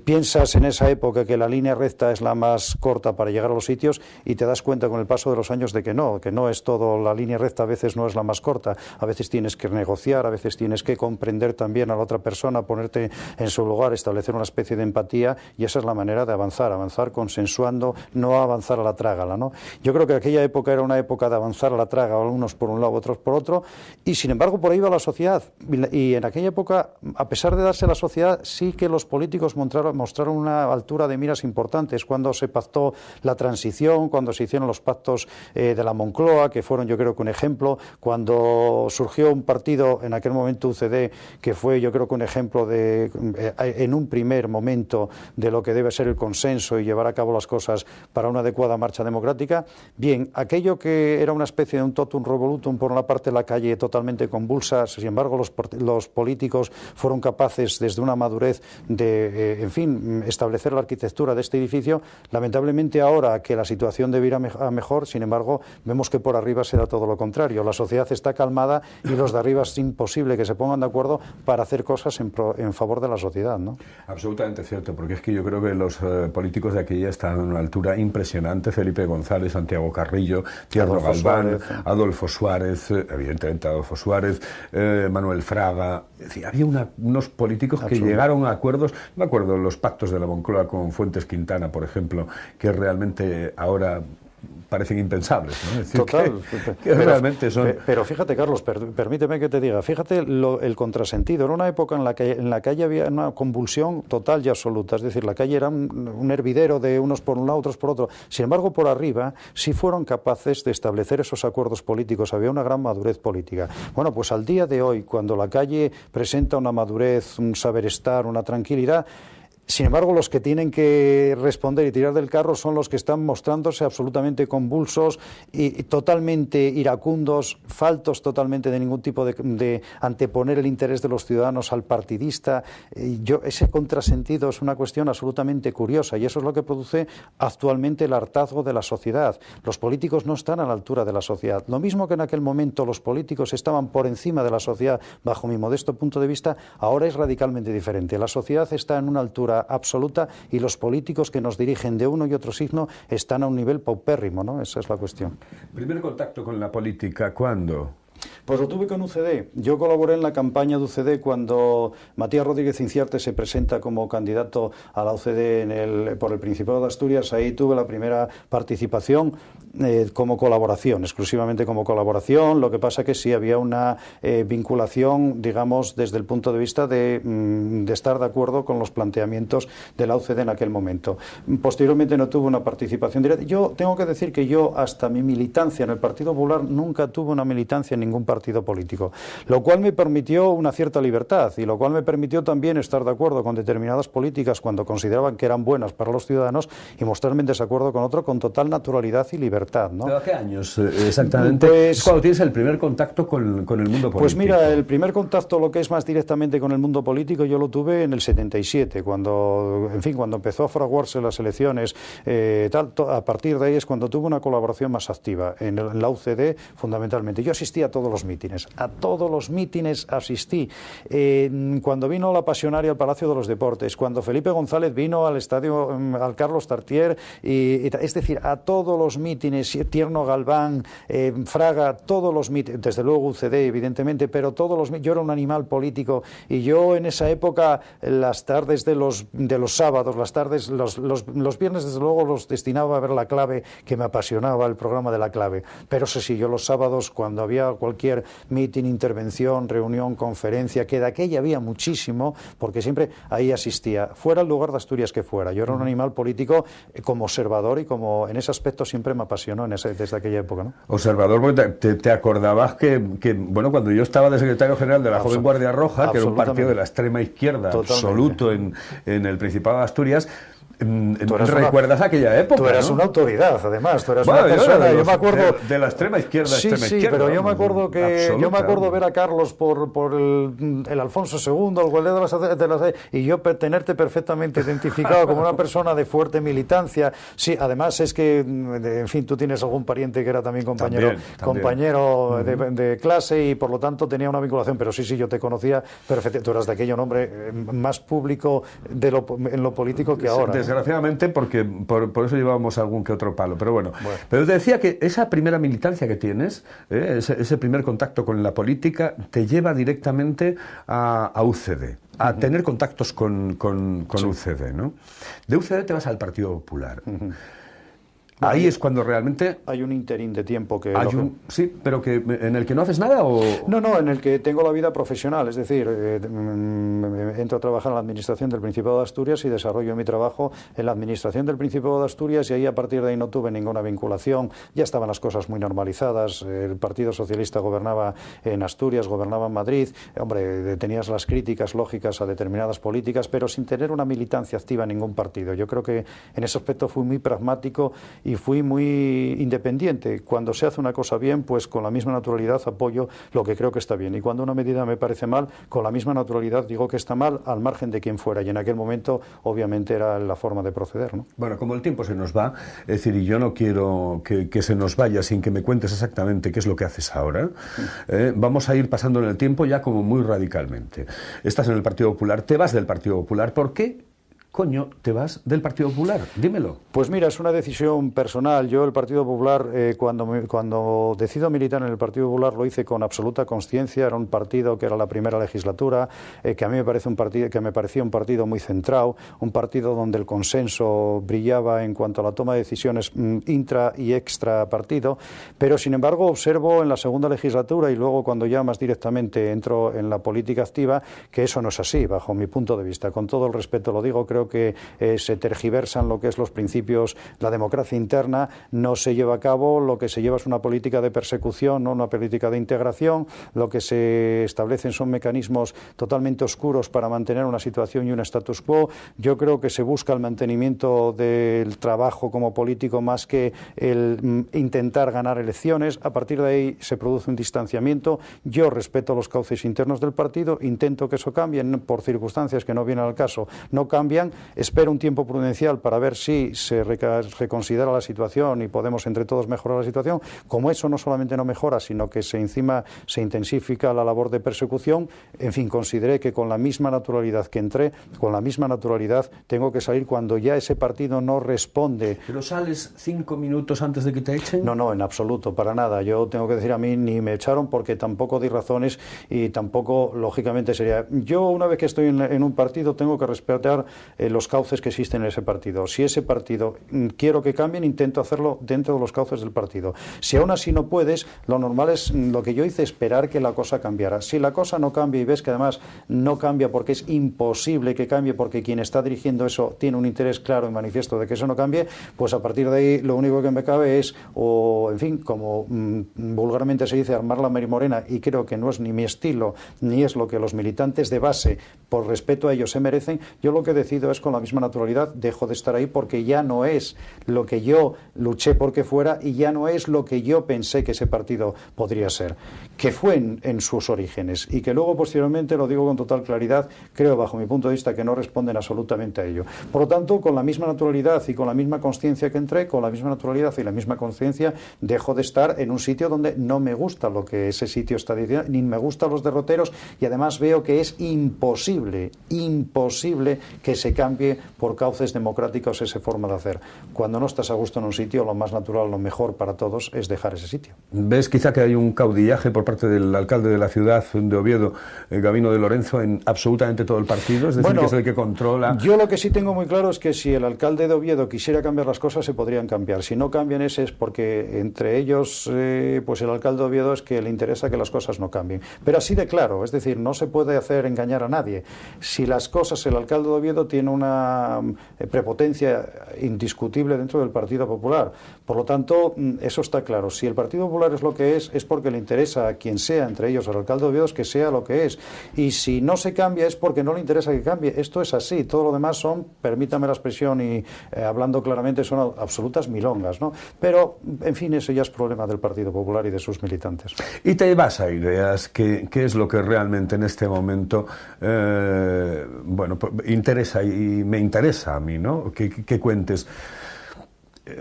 Piensas en esa época que la línea recta es la más corta para llegar a los sitios y te das cuenta con el paso de los años de que no es todo, la línea recta a veces no es la más corta, a veces tienes que negociar, a veces tienes que comprender también a la otra persona, ponerte en su lugar, establecer una especie de empatía, y esa es la manera de avanzar consensuando, no avanzar a la trágala, ¿no? Yo creo que aquella época era una época de avanzar a la traga, unos por un lado, otros por otro, y sin embargo por ahí iba la sociedad. Y en aquella época, a pesar de darse la sociedad, sí que los políticos mostraron una altura de miras importantes. Cuando se pactó la transición, cuando se hicieron los pactos de la Moncloa, que fueron, yo creo que un ejemplo, cuando surgió un partido, en aquel momento UCD, que fue, yo creo que un ejemplo en un primer momento de lo que debe ser el consenso y llevar a cabo las cosas para una adecuada marcha democrática. Bien, aquello que era una especie de un totum revolutum por una parte de la calle totalmente convulsa, sin embargo los políticos fueron capaces desde una madurez de, en fin, establecer la arquitectura de este edificio. Lamentablemente ahora que la situación debe ir a mejor, sin embargo, vemos que por arriba será todo lo contrario. La sociedad está calmada y los de arriba es imposible que se pongan de acuerdo para hacer cosas en favor de la sociedad, ¿no? Absolutamente cierto, porque es que yo creo que los políticos de aquella están a una altura impresionante. Felipe González, Santiago Carrillo, Tierno Galván, Adolfo Suárez, evidentemente Adolfo Suárez, Manuel Fraga. Es decir, había unos políticos que llegaron a acuerdos. Me acuerdo los pactos de la Moncloa con Fuentes Quintana, por ejemplo, que realmente ahora parecen impensables, ¿no? Es decir, total, que realmente son... Pero fíjate, Carlos, permíteme que te diga, fíjate el contrasentido. Era una época en la calle había una convulsión total y absoluta, es decir, la calle era un hervidero de unos por un lado, otros por otro. Sin embargo, por arriba sí fueron capaces de establecer esos acuerdos políticos, había una gran madurez política. Bueno, pues al día de hoy, cuando la calle presenta una madurez, un saber estar, una tranquilidad, sin embargo, los que tienen que responder y tirar del carro son los que están mostrándose absolutamente convulsos y totalmente iracundos, faltos totalmente de ningún tipo de anteponer el interés de los ciudadanos al partidista. Ese contrasentido es una cuestión absolutamente curiosa y eso es lo que produce actualmente el hartazgo de la sociedad. Los políticos no están a la altura de la sociedad. Lo mismo que en aquel momento los políticos estaban por encima de la sociedad, bajo mi modesto punto de vista, ahora es radicalmente diferente. La sociedad está en una altura absoluta y los políticos que nos dirigen de uno y otro signo están a un nivel paupérrimo, ¿no? Esa es la cuestión. ¿Primer contacto con la política cuándo? Pues lo tuve con UCD. Yo colaboré en la campaña de UCD cuando Matías Rodríguez Inciarte se presenta como candidato a la UCD por el Principado de Asturias. Ahí tuve la primera participación como colaboración, exclusivamente como colaboración. Lo que pasa que sí había una vinculación, digamos, desde el punto de vista de estar de acuerdo con los planteamientos de la UCD en aquel momento. Posteriormente no tuve una participación directa. Yo tengo que decir que yo, hasta mi militancia en el Partido Popular, nunca tuve una militancia en ningún partido político, lo cual me permitió una cierta libertad y lo cual me permitió también estar de acuerdo con determinadas políticas cuando consideraban que eran buenas para los ciudadanos y mostrarme en desacuerdo con otro con total naturalidad y libertad, ¿no? ¿Pero a qué años exactamente? Pues, es cuando tienes el primer contacto con el mundo político. Pues mira, el primer contacto, lo que es más directamente con el mundo político, yo lo tuve en el 77, cuando empezó a fraguarse las elecciones, a partir de ahí es cuando tuve una colaboración más activa en la UCD, fundamentalmente. Yo asistí a todos los mítines asistí. Cuando vino la Pasionaria al Palacio de los Deportes, cuando Felipe González vino al estadio, al Carlos Tartier, es decir, a todos los mítines, Tierno Galván, Fraga, todos los mítines, desde luego UCD, evidentemente, pero yo era un animal político y yo en esa época, las tardes de los sábados, las tardes, los viernes, desde luego, los destinaba a ver La Clave, que me apasionaba el programa de La Clave. Pero eso sí, yo los sábados, cuando había cualquier mitin, intervención, reunión, conferencia, que de aquella había muchísimo, porque siempre ahí asistía, fuera el lugar de Asturias que fuera. Yo era un animal político como observador y como en ese aspecto siempre me apasionó desde aquella época, ¿no? Observador, porque te acordabas que, bueno, cuando yo estaba de secretario general de la Joven Guardia Roja, que era un partido de la extrema izquierda absoluto en el Principado de Asturias, ¿Recuerdas aquella época? Tú eras, ¿no?, una autoridad, además. Tú eras, bueno, una persona. Yo me acuerdo de la extrema izquierda, sí, pero yo me acuerdo ver a Carlos por el Alfonso II, el Guardia de las y yo tenerte perfectamente identificado como una persona de fuerte militancia. Sí, además es que, en fin, tú tienes algún pariente que era también compañero de clase y por lo tanto tenía una vinculación. Pero sí, yo te conocía perfectamente. Tú eras de aquello un hombre más público en lo político que ahora. Desgraciadamente, porque por eso llevábamos algún que otro palo, pero bueno. Pero te decía que esa primera militancia que tienes, ese primer contacto con la política, te lleva directamente a UCD, a tener contactos con sí. UCD, ¿no? De UCD te vas al Partido Popular. Ahí es cuando realmente... Hay un interín de tiempo que... Sí, pero que ¿en el que no haces nada o...? No, en el que tengo la vida profesional, es decir, entro a trabajar en la Administración del Principado de Asturias y desarrollo mi trabajo en la Administración del Principado de Asturias, y ahí a partir de ahí no tuve ninguna vinculación, ya estaban las cosas muy normalizadas, el Partido Socialista gobernaba en Asturias, gobernaba en Madrid, hombre, tenías las críticas lógicas a determinadas políticas, pero sin tener una militancia activa en ningún partido. Yo creo que en ese aspecto fui muy pragmático y fui muy independiente. Cuando se hace una cosa bien, pues con la misma naturalidad apoyo lo que creo que está bien. Y cuando una medida me parece mal, con la misma naturalidad digo que está mal, al margen de quien fuera. Y en aquel momento, obviamente, era la forma de proceder, ¿no? Bueno, como el tiempo se nos va, es decir, y yo no quiero que se nos vaya sin que me cuentes exactamente qué es lo que haces ahora, vamos a ir pasando en el tiempo ya como muy radicalmente. Estás en el Partido Popular, te vas del Partido Popular. ¿Por qué coño te vas del Partido Popular? Dímelo. Pues mira, es una decisión personal. Yo el Partido Popular, cuando decido militar en el Partido Popular, lo hice con absoluta consciencia. Era un partido que era la primera legislatura, que a mí me parecía un partido muy centrado, un partido donde el consenso brillaba en cuanto a la toma de decisiones intra y extra partido, pero sin embargo observo en la segunda legislatura y luego cuando ya más directamente entro en la política activa que eso no es así, bajo mi punto de vista. Con todo el respeto lo digo, creo que se tergiversan lo que es los principios, la democracia interna no se lleva a cabo, lo que se lleva es una política de persecución, no una política de integración, lo que se establecen son mecanismos totalmente oscuros para mantener una situación y un status quo. Yo creo que se busca el mantenimiento del trabajo como político más que el intentar ganar elecciones. A partir de ahí se produce un distanciamiento. Yo respeto los cauces internos del partido, intento que eso cambie, por circunstancias que no vienen al caso, no cambian. Espero un tiempo prudencial para ver si se reconsidera la situación y podemos entre todos mejorar la situación. Como eso no solamente no mejora, sino que encima se intensifica la labor de persecución, en fin, consideré que con la misma naturalidad que entré, con la misma naturalidad tengo que salir cuando ya ese partido no responde. ¿Pero sales 5 minutos antes de que te echen? No, en absoluto, para nada. Yo tengo que decir, a mí ni me echaron porque tampoco di razones y tampoco, lógicamente, sería... Yo, una vez que estoy en un partido, tengo que respetar los cauces que existen en ese partido. Si ese partido quiero que cambien, intento hacerlo dentro de los cauces del partido. Si aún así no puedes, lo normal es, lo que yo hice, esperar que la cosa cambiara. Si la cosa no cambia y ves que además no cambia porque es imposible que cambie, porque quien está dirigiendo eso tiene un interés claro y manifiesto de que eso no cambie, pues a partir de ahí lo único que me cabe es, o en fin, como vulgarmente se dice, armar la merimorena, y creo que no es ni mi estilo, ni es lo que los militantes de base, por respeto a ellos, se merecen. Yo lo que decido es, con la misma naturalidad, dejo de estar ahí porque ya no es lo que yo luché porque fuera y ya no es lo que yo pensé que ese partido podría ser, que fue en sus orígenes y que luego posteriormente, lo digo con total claridad, creo bajo mi punto de vista que no responden absolutamente a ello. Por lo tanto, con la misma naturalidad y con la misma consciencia que entré, con la misma naturalidad y la misma consciencia, dejo de estar en un sitio donde no me gusta lo que ese sitio está diciendo, ni me gustan los derroteros, y además veo que es imposible que se cambie por cauces democráticos esa forma de hacer. Cuando no estás a gusto en un sitio, lo más natural, lo mejor para todos es dejar ese sitio. ¿Ves quizá que hay un caudillaje por parte del alcalde de la ciudad de Oviedo, Gabino de Lorenzo, en absolutamente todo el partido? Es decir, bueno, que es el que controla... Yo lo que sí tengo muy claro es que si el alcalde de Oviedo quisiera cambiar las cosas, se podrían cambiar. Si no cambian es porque entre ellos, pues el alcalde de Oviedo es que le interesa que las cosas no cambien. Pero así de claro, es decir, no se puede hacer engañar a nadie. Si las cosas, el alcalde de Oviedo tiene una prepotencia indiscutible dentro del Partido Popular. Por lo tanto, eso está claro. Si el Partido Popular es lo que es porque le interesa quien sea, entre ellos el alcalde de Oviedo, que sea lo que es. Y si no se cambia es porque no le interesa que cambie. Esto es así. Todo lo demás son, permítame la expresión y hablando claramente, son absolutas milongas, ¿no? Pero, en fin, eso ya es problema del Partido Popular y de sus militantes. Y te vas a ideas, ¿qué es lo que realmente en este momento bueno, interesa y me interesa a mí, ¿no? Que cuentes.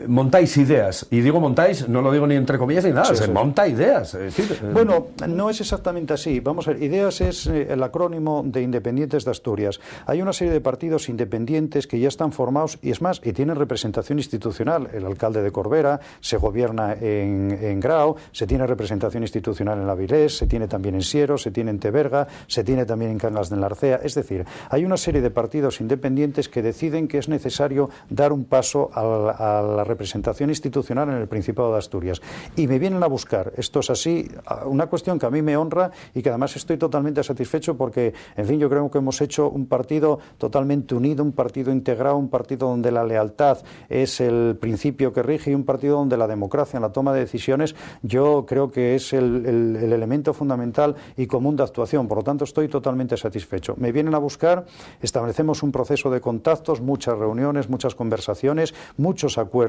Montáis ideas, y digo montáis, no lo digo ni entre comillas ni nada, sí, se monta ideas. Es decir, bueno, no es exactamente así. Vamos a ver, IDEAS es el acrónimo de Independientes de Asturias. Hay una serie de partidos independientes que ya están formados, y es más, y tienen representación institucional. El alcalde de Corbera se gobierna en Grau, se tiene representación institucional en Avilés, se tiene también en Siero, se tiene en Teberga, se tiene también en Cangas de Narcea. Es decir, hay una serie de partidos independientes que deciden que es necesario dar un paso a la representación institucional en el Principado de Asturias. Y me vienen a buscar. Esto es así, una cuestión que a mí me honra y que además estoy totalmente satisfecho porque, en fin, yo creo que hemos hecho un partido totalmente unido, un partido integrado, un partido donde la lealtad es el principio que rige y un partido donde la democracia en la toma de decisiones yo creo que es el elemento fundamental y común de actuación. Por lo tanto, estoy totalmente satisfecho. Me vienen a buscar, establecemos un proceso de contactos, muchas reuniones, muchas conversaciones, muchos acuerdos,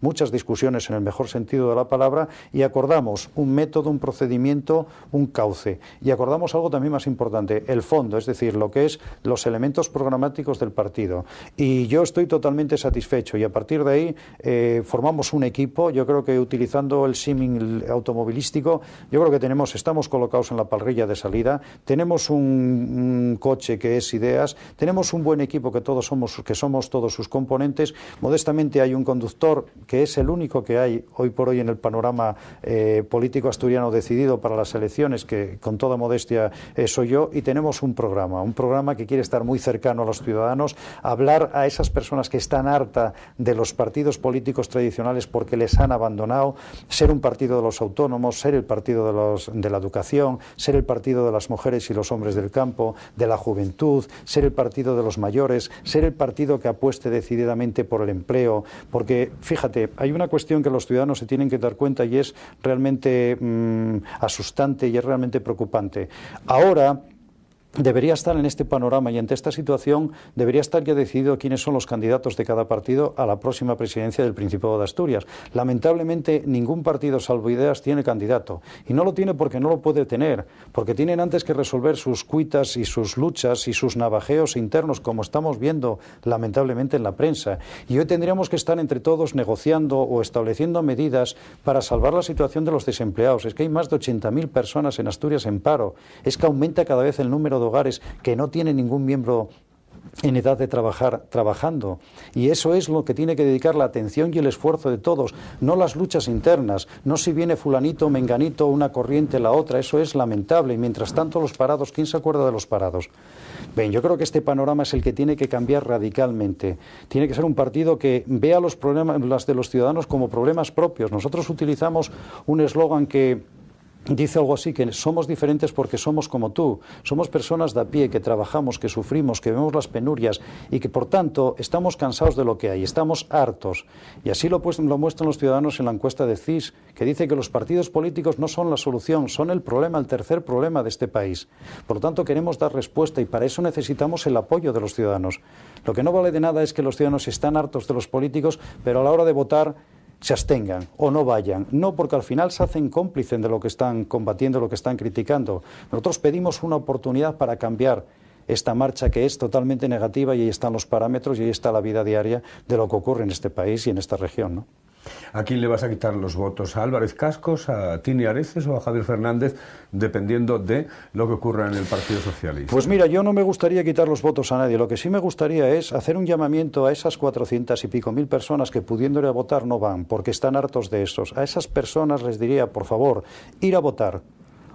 muchas discusiones en el mejor sentido de la palabra y acordamos un método, un procedimiento, un cauce. Y acordamos algo también más importante, el fondo, es decir, lo que es los elementos programáticos del partido. Y yo estoy totalmente satisfecho y a partir de ahí formamos un equipo. Yo creo que utilizando el símil automovilístico, yo creo que estamos colocados en la parrilla de salida, tenemos un coche que es IDEAS, tenemos un buen equipo que somos todos sus componentes. Modestamente hay un conductor que es el único que hay hoy por hoy en el panorama político asturiano decidido para las elecciones, que con toda modestia soy yo, y tenemos un programa que quiere estar muy cercano a los ciudadanos, hablar a esas personas que están hartas de los partidos políticos tradicionales porque les han abandonado, ser un partido de los autónomos, ser el partido de la educación, ser el partido de las mujeres y los hombres del campo, de la juventud, ser el partido de los mayores, ser el partido que apueste decididamente por el empleo, porque fíjate, hay una cuestión que los ciudadanos se tienen que dar cuenta y es realmente asustante y es realmente preocupante. Ahora debería estar en este panorama y ante esta situación debería estar ya decidido quiénes son los candidatos de cada partido a la próxima presidencia del Principado de Asturias. Lamentablemente ningún partido salvo IDEAS tiene candidato y no lo tiene porque no lo puede tener, porque tienen antes que resolver sus cuitas y sus luchas y sus navajeos internos, como estamos viendo lamentablemente en la prensa, y hoy tendríamos que estar entre todos negociando o estableciendo medidas para salvar la situación de los desempleados. Es que hay más de 80.000 personas en Asturias en paro, es que aumenta cada vez el número de hogares que no tienen ningún miembro en edad de trabajar trabajando, y eso es lo que tiene que dedicar la atención y el esfuerzo de todos, no las luchas internas, no si viene fulanito, menganito, una corriente, la otra. Eso es lamentable, y mientras tanto los parados, ¿quién se acuerda de los parados? Bien, yo creo que este panorama es el que tiene que cambiar radicalmente. Tiene que ser un partido que vea los problemas de los ciudadanos como problemas propios. Nosotros utilizamos un eslogan que dice algo así, que somos diferentes porque somos como tú, somos personas de a pie, que trabajamos, que sufrimos, que vemos las penurias y que por tanto estamos cansados de lo que hay, estamos hartos. Y así lo muestran los ciudadanos en la encuesta de CIS, que dice que los partidos políticos no son la solución, son el problema, el tercer problema de este país. Por lo tanto queremos dar respuesta y para eso necesitamos el apoyo de los ciudadanos. Lo que no vale de nada es que los ciudadanos están hartos de los políticos, pero a la hora de votar se abstengan o no vayan. No, porque al final se hacen cómplices de lo que están combatiendo, lo que están criticando. Nosotros pedimos una oportunidad para cambiar esta marcha que es totalmente negativa, y ahí están los parámetros y ahí está la vida diaria de lo que ocurre en este país y en esta región, ¿no? ¿A quién le vas a quitar los votos? ¿A Álvarez Cascos, a Tini Areces o a Javier Fernández, dependiendo de lo que ocurra en el Partido Socialista? Pues mira, yo no me gustaría quitar los votos a nadie. Lo que sí me gustaría es hacer un llamamiento a esas 400 y pico mil personas que pudiendo ir a votar no van, porque están hartos de esos. A esas personas les diría, por favor, ir a votar.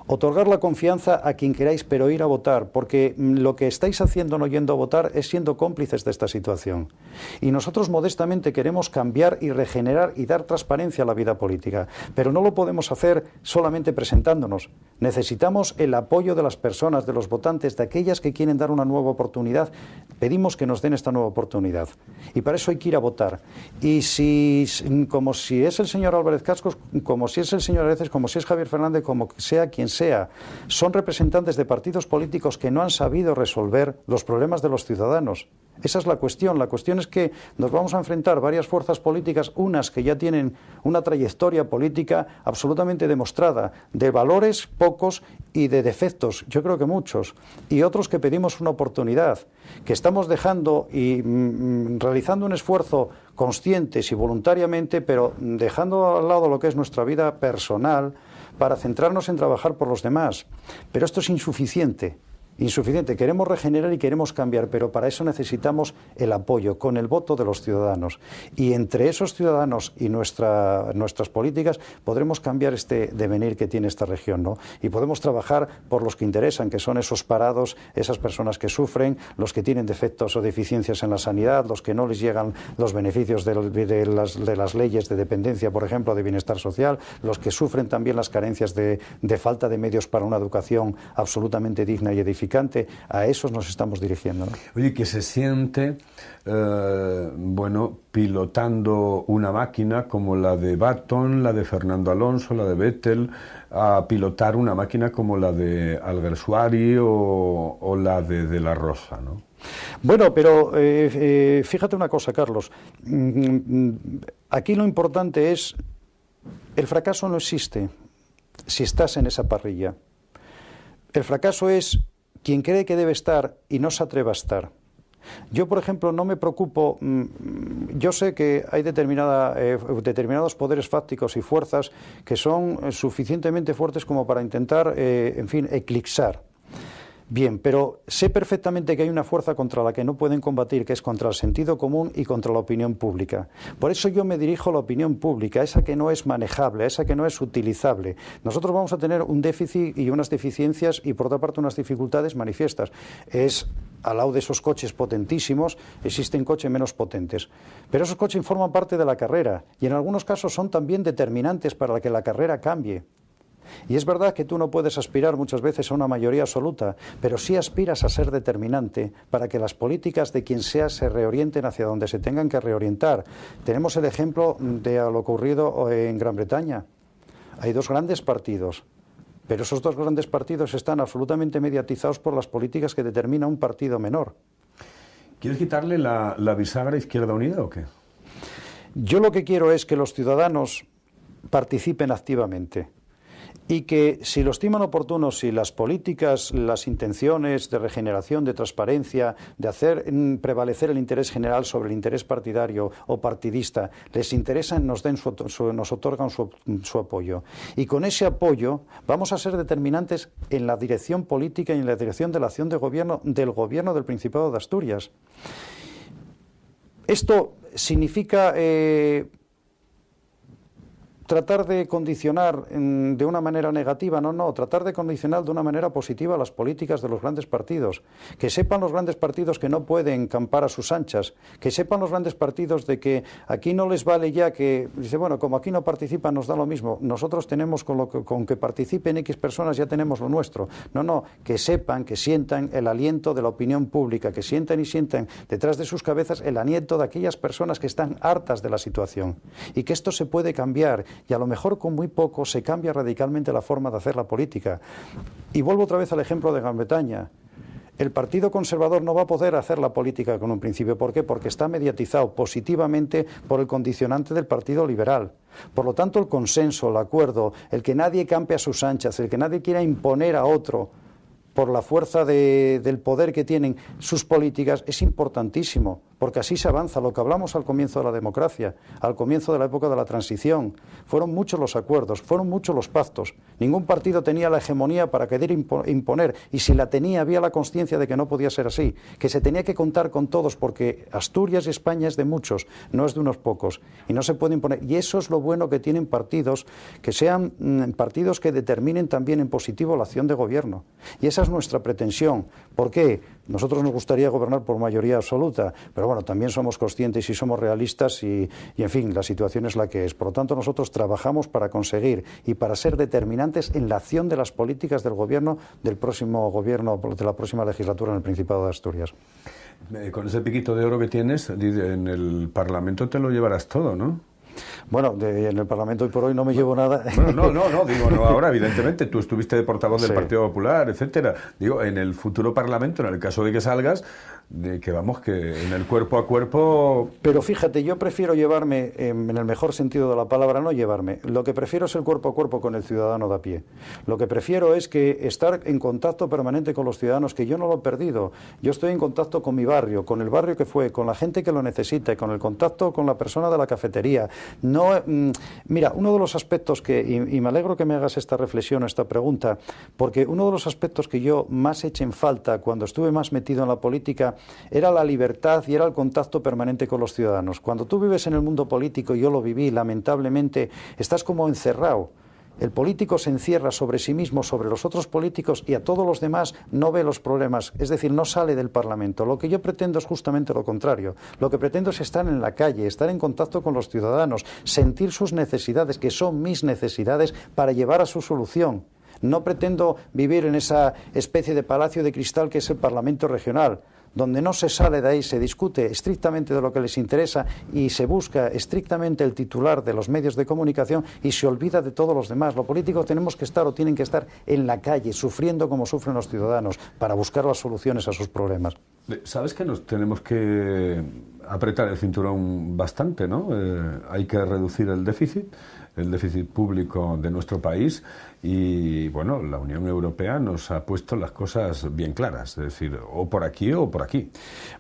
Otorgar la confianza a quien queráis, pero ir a votar, porque lo que estáis haciendo no yendo a votar es siendo cómplices de esta situación. Y nosotros modestamente queremos cambiar y regenerar y dar transparencia a la vida política, pero no lo podemos hacer solamente presentándonos. Necesitamos el apoyo de las personas, de los votantes, de aquellas que quieren dar una nueva oportunidad Pedimos que nos den esta nueva oportunidad y para eso hay que ir a votar. Y como si es el señor Álvarez Cascos, como si es el señor Areces, como si es Javier Fernández, como sea quien sea, son representantes de partidos políticos que no han sabido resolver los problemas de los ciudadanos. Esa es la cuestión. La cuestión es que nos vamos a enfrentar varias fuerzas políticas, unas que ya tienen una trayectoria política absolutamente demostrada, de valores pocos y de defectos, yo creo que muchos, y otros que pedimos una oportunidad, que estamos dejando y realizando un esfuerzo conscientes y voluntariamente, pero dejando al lado lo que es nuestra vida personal para centrarnos en trabajar por los demás. Pero esto es insuficiente. Queremos regenerar y queremos cambiar, pero para eso necesitamos el apoyo, con el voto de los ciudadanos. Y entre esos ciudadanos y nuestras políticas podremos cambiar este devenir que tiene esta región, ¿no? Y podemos trabajar por los que interesan, que son esos parados, esas personas que sufren, los que tienen defectos o deficiencias en la sanidad, los que no les llegan los beneficios de las leyes de dependencia, por ejemplo, de bienestar social, los que sufren también las carencias de falta de medios para una educación absolutamente digna y edificante. A esos nos estamos dirigiendo, ¿no? Oye, que se siente, pilotando una máquina como la de Button, la de Fernando Alonso, la de Vettel, a pilotar una máquina como la de Alguersuari o la de la Rosa, ¿no? Bueno, pero fíjate una cosa, Carlos. Aquí lo importante es, el fracaso no existe si estás en esa parrilla. El fracaso es quien cree que debe estar y no se atreva a estar. Yo, por ejemplo, no me preocupo. Yo sé que hay determinados poderes fácticos y fuerzas que son suficientemente fuertes como para intentar, eclipsar. Bien, pero sé perfectamente que hay una fuerza contra la que no pueden combatir, que es contra el sentido común y contra la opinión pública. Por eso yo me dirijo a la opinión pública, a esa que no es manejable, a esa que no es utilizable. Nosotros vamos a tener un déficit y unas deficiencias y, por otra parte, unas dificultades manifiestas. Al lado de esos coches potentísimos, existen coches menos potentes. Pero esos coches forman parte de la carrera y en algunos casos son también determinantes para que la carrera cambie. Y es verdad que tú no puedes aspirar muchas veces a una mayoría absoluta, pero sí aspiras a ser determinante para que las políticas de quien sea se reorienten hacia donde se tengan que reorientar. Tenemos el ejemplo de lo ocurrido en Gran Bretaña. Hay dos grandes partidos, pero esos dos grandes partidos están absolutamente mediatizados por las políticas que determina un partido menor. ¿Quieres quitarle la bisagra Izquierda Unida o qué? Yo lo que quiero es que los ciudadanos participen activamente. Y que si lo estiman oportuno, si las políticas, las intenciones de regeneración, de transparencia, de hacer prevalecer el interés general sobre el interés partidario o partidista, les interesan, nos otorgan su apoyo. Y con ese apoyo vamos a ser determinantes en la dirección política y en la dirección de la acción de gobierno del Principado de Asturias. Esto significa tratar de condicionar de una manera negativa, no, tratar de condicionar de una manera positiva las políticas de los grandes partidos. Que sepan los grandes partidos que no pueden campar a sus anchas, que sepan los grandes partidos de que aquí no les vale ya que, dice, bueno, como aquí no participan nos da lo mismo, nosotros tenemos con que participen X personas ya tenemos lo nuestro. No, que sepan, que sientan el aliento de la opinión pública, que sientan detrás de sus cabezas el aliento de aquellas personas que están hartas de la situación y que esto se puede cambiar. Y a lo mejor con muy poco se cambia radicalmente la forma de hacer la política. Y vuelvo otra vez al ejemplo de Gran Bretaña. El Partido Conservador no va a poder hacer la política con un principio. ¿Por qué? Porque está mediatizado positivamente por el condicionante del Partido Liberal. Por lo tanto, el consenso, el acuerdo, el que nadie campe a sus anchas, el que nadie quiera imponer a otro por la fuerza del poder que tienen sus políticas, es importantísimo, porque así se avanza. Lo que hablamos al comienzo de la democracia, al comienzo de la época de la transición, fueron muchos los acuerdos, fueron muchos los pactos. Ningún partido tenía la hegemonía para querer imponer, y si la tenía había la consciencia de que no podía ser así, que se tenía que contar con todos, porque Asturias y España es de muchos, no es de unos pocos, y no se puede imponer. Y eso es lo bueno que tienen partidos, que sean partidos que determinen también en positivo la acción de gobierno. Y esa es nuestra pretensión. ¿Por qué? Nosotros nos gustaría gobernar por mayoría absoluta, pero bueno, también somos conscientes y somos realistas y en fin, la situación es la que es. Por lo tanto, nosotros trabajamos para conseguir y para ser determinantes en la acción de las políticas del gobierno de la próxima legislatura en el Principado de Asturias. Con ese piquito de oro que tienes, en el Parlamento te lo llevarás todo, ¿no? Bueno, en el Parlamento hoy por hoy no me llevo nada. Bueno, digo, no ahora, evidentemente, tú estuviste de portavoz del Partido Popular, etcétera. Digo, en el futuro Parlamento, en el caso de que salgas, que en el cuerpo a cuerpo... Pero fíjate, yo prefiero llevarme, en el mejor sentido de la palabra, no llevarme. Lo que prefiero es el cuerpo a cuerpo con el ciudadano de a pie. Lo que prefiero es que estar en contacto permanente con los ciudadanos, que yo no lo he perdido. Yo estoy en contacto con mi barrio, con el barrio que fue, con la gente que lo necesita, con el contacto con la persona de la cafetería. No, mira, uno de los aspectos y me alegro que me hagas esta reflexión, esta pregunta, porque uno de los aspectos que yo más eché en falta cuando estuve más metido en la política era la libertad y era el contacto permanente con los ciudadanos. Cuando tú vives en el mundo político, y yo lo viví, lamentablemente, estás como encerrado. El político se encierra sobre sí mismo, sobre los otros políticos, y a todos los demás no ve los problemas, es decir, no sale del Parlamento. Lo que yo pretendo es justamente lo contrario. Lo que pretendo es estar en la calle, estar en contacto con los ciudadanos, sentir sus necesidades, que son mis necesidades, para llevar a su solución. No pretendo vivir en esa especie de palacio de cristal que es el Parlamento regional, donde no se sale de ahí, se discute estrictamente de lo que les interesa y se busca estrictamente el titular de los medios de comunicación y se olvida de todos los demás. Los políticos tenemos que estar o tienen que estar en la calle, sufriendo como sufren los ciudadanos, para buscar las soluciones a sus problemas. ¿Sabes que nos tenemos que apretar el cinturón bastante, ¿no? Hay que reducir el déficit público de nuestro país y, bueno, la Unión Europea nos ha puesto las cosas bien claras, es decir, o por aquí o por aquí.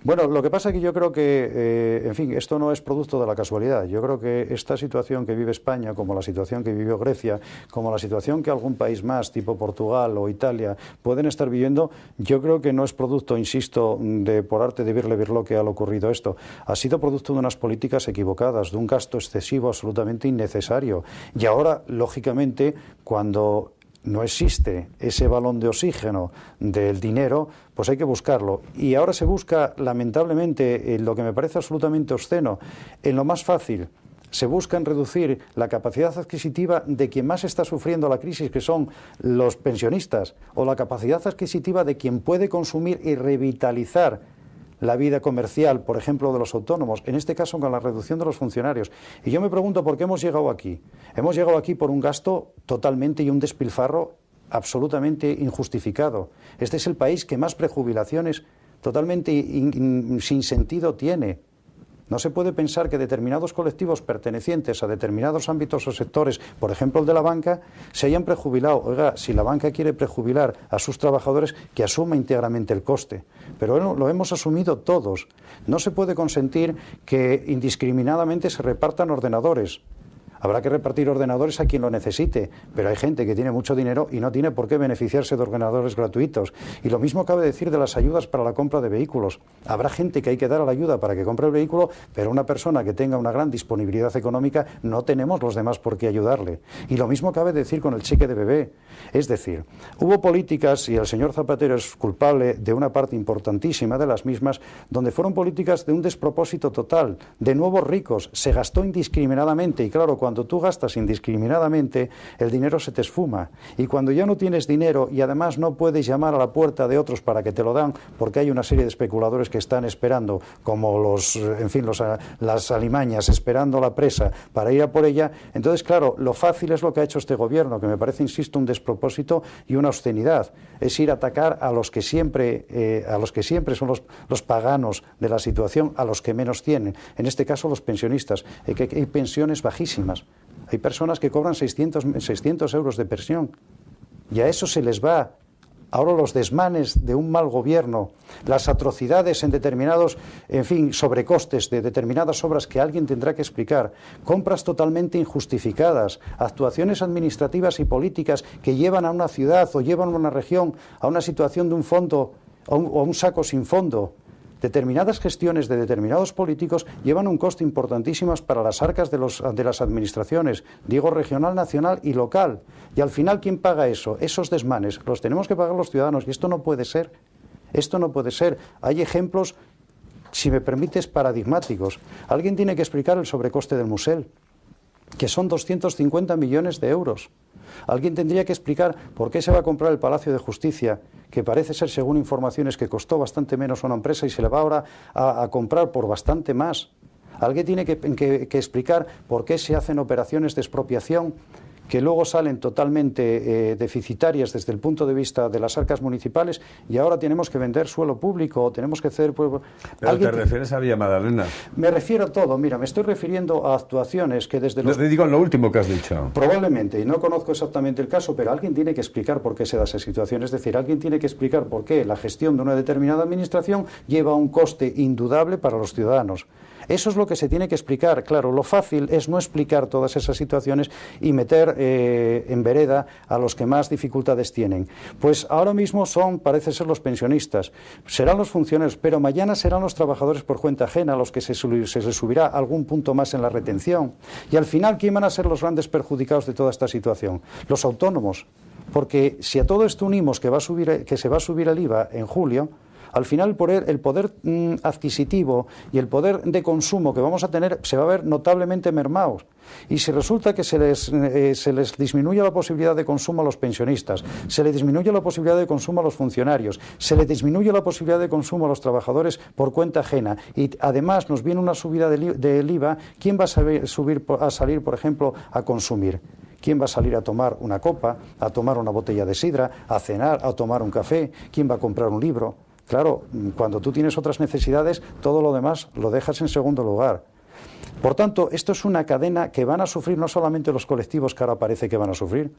Bueno, lo que pasa es que yo creo que, en fin, esto no es producto de la casualidad. Yo creo que esta situación que vive España, como la situación que vivió Grecia, como la situación que algún país más, tipo Portugal o Italia, pueden estar viviendo, yo creo que no es producto, insisto, de por arte de birle que ha ocurrido esto. Ha sido producto de unas políticas equivocadas, de un gasto excesivo absolutamente innecesario. Y ahora, lógicamente, cuando no existe ese balón de oxígeno del dinero, pues hay que buscarlo. Y ahora se busca, lamentablemente, lo que me parece absolutamente obsceno, en lo más fácil. Se busca en reducir la capacidad adquisitiva de quien más está sufriendo la crisis, que son los pensionistas, o la capacidad adquisitiva de quien puede consumir y revitalizar la vida comercial, por ejemplo, de los autónomos, en este caso con la reducción de los funcionarios. Y yo me pregunto por qué hemos llegado aquí. Hemos llegado aquí por un gasto totalmente y un despilfarro absolutamente injustificado. Este es el país que más prejubilaciones totalmente sin sentido tiene. No se puede pensar que determinados colectivos pertenecientes a determinados ámbitos o sectores, por ejemplo el de la banca, se hayan prejubilado. Oiga, si la banca quiere prejubilar a sus trabajadores, que asuma íntegramente el coste. Pero bueno, lo hemos asumido todos. No se puede consentir que indiscriminadamente se repartan ordenadores. Habrá que repartir ordenadores a quien lo necesite, pero hay gente que tiene mucho dinero y no tiene por qué beneficiarse de ordenadores gratuitos. Y lo mismo cabe decir de las ayudas para la compra de vehículos. Habrá gente que hay que dar la ayuda para que compre el vehículo, pero una persona que tenga una gran disponibilidad económica no tenemos los demás por qué ayudarle. Y lo mismo cabe decir con el cheque de bebé. Es decir, hubo políticas, y el señor Zapatero es culpable de una parte importantísima de las mismas, donde fueron políticas de un despropósito total, de nuevos ricos. Se gastó indiscriminadamente y claro, cuando tú gastas indiscriminadamente, el dinero se te esfuma. Y cuando ya no tienes dinero y además no puedes llamar a la puerta de otros para que te lo dan, porque hay una serie de especuladores que están esperando, como las alimañas, esperando la presa para ir a por ella, entonces, claro, lo fácil es lo que ha hecho este gobierno, que me parece, insisto, un despropósito y una obscenidad. Es ir a atacar a los que siempre son los paganos de la situación, a los que menos tienen. En este caso, los pensionistas, que hay pensiones bajísimas. Hay personas que cobran 600 euros de pensión y a eso se les va. Ahora los desmanes de un mal gobierno, las atrocidades en determinados, en fin, sobrecostes de determinadas obras que alguien tendrá que explicar, compras totalmente injustificadas, actuaciones administrativas y políticas que llevan a una ciudad o llevan a una región a una situación de un fondo o un saco sin fondo. Determinadas gestiones de determinados políticos llevan un coste importantísimo para las arcas de las administraciones, digo regional, nacional y local. Y al final, ¿quién paga eso? Esos desmanes los tenemos que pagar los ciudadanos y esto no puede ser. Esto no puede ser. Hay ejemplos, si me permites, paradigmáticos. Alguien tiene que explicar el sobrecoste del Musel. que son 250 millones de euros. Alguien tendría que explicar por qué se va a comprar el Palacio de Justicia, que parece ser, según informaciones, que costó bastante menos a una empresa y se le va ahora a comprar por bastante más. Alguien tiene que explicar por qué se hacen operaciones de expropiación que luego salen totalmente deficitarias desde el punto de vista de las arcas municipales, y ahora tenemos que vender suelo público o tenemos que hacer... ¿Pero te refieres a Villa Magdalena? Me refiero a todo. Mira, me estoy refiriendo a actuaciones que desde los... Te digo lo último que has dicho. Probablemente, y no conozco exactamente el caso, pero alguien tiene que explicar por qué se da esa situación. Es decir, alguien tiene que explicar por qué la gestión de una determinada administración lleva un coste indudable para los ciudadanos. Eso es lo que se tiene que explicar. Claro, lo fácil es no explicar todas esas situaciones y meter en vereda a los que más dificultades tienen. Pues ahora mismo parece ser los pensionistas, serán los funcionarios, pero mañana serán los trabajadores por cuenta ajena a los que se les subirá algún punto más en la retención. Y al final, ¿quién van a ser los grandes perjudicados de toda esta situación? Los autónomos. Porque si a todo esto unimos que se va a subir el IVA en julio, al final el poder adquisitivo y el poder de consumo que vamos a tener se va a ver notablemente mermados. Y si resulta que se les disminuye la posibilidad de consumo a los pensionistas, se les disminuye la posibilidad de consumo a los funcionarios, se les disminuye la posibilidad de consumo a los trabajadores por cuenta ajena, y además nos viene una subida del IVA, ¿quién va a salir, por ejemplo, a consumir? ¿Quién va a salir a tomar una copa, a tomar una botella de sidra, a cenar, a tomar un café? ¿Quién va a comprar un libro? Claro, cuando tú tienes otras necesidades, todo lo demás lo dejas en segundo lugar. Por tanto, esto es una cadena que van a sufrir no solamente los colectivos que ahora parece que van a sufrir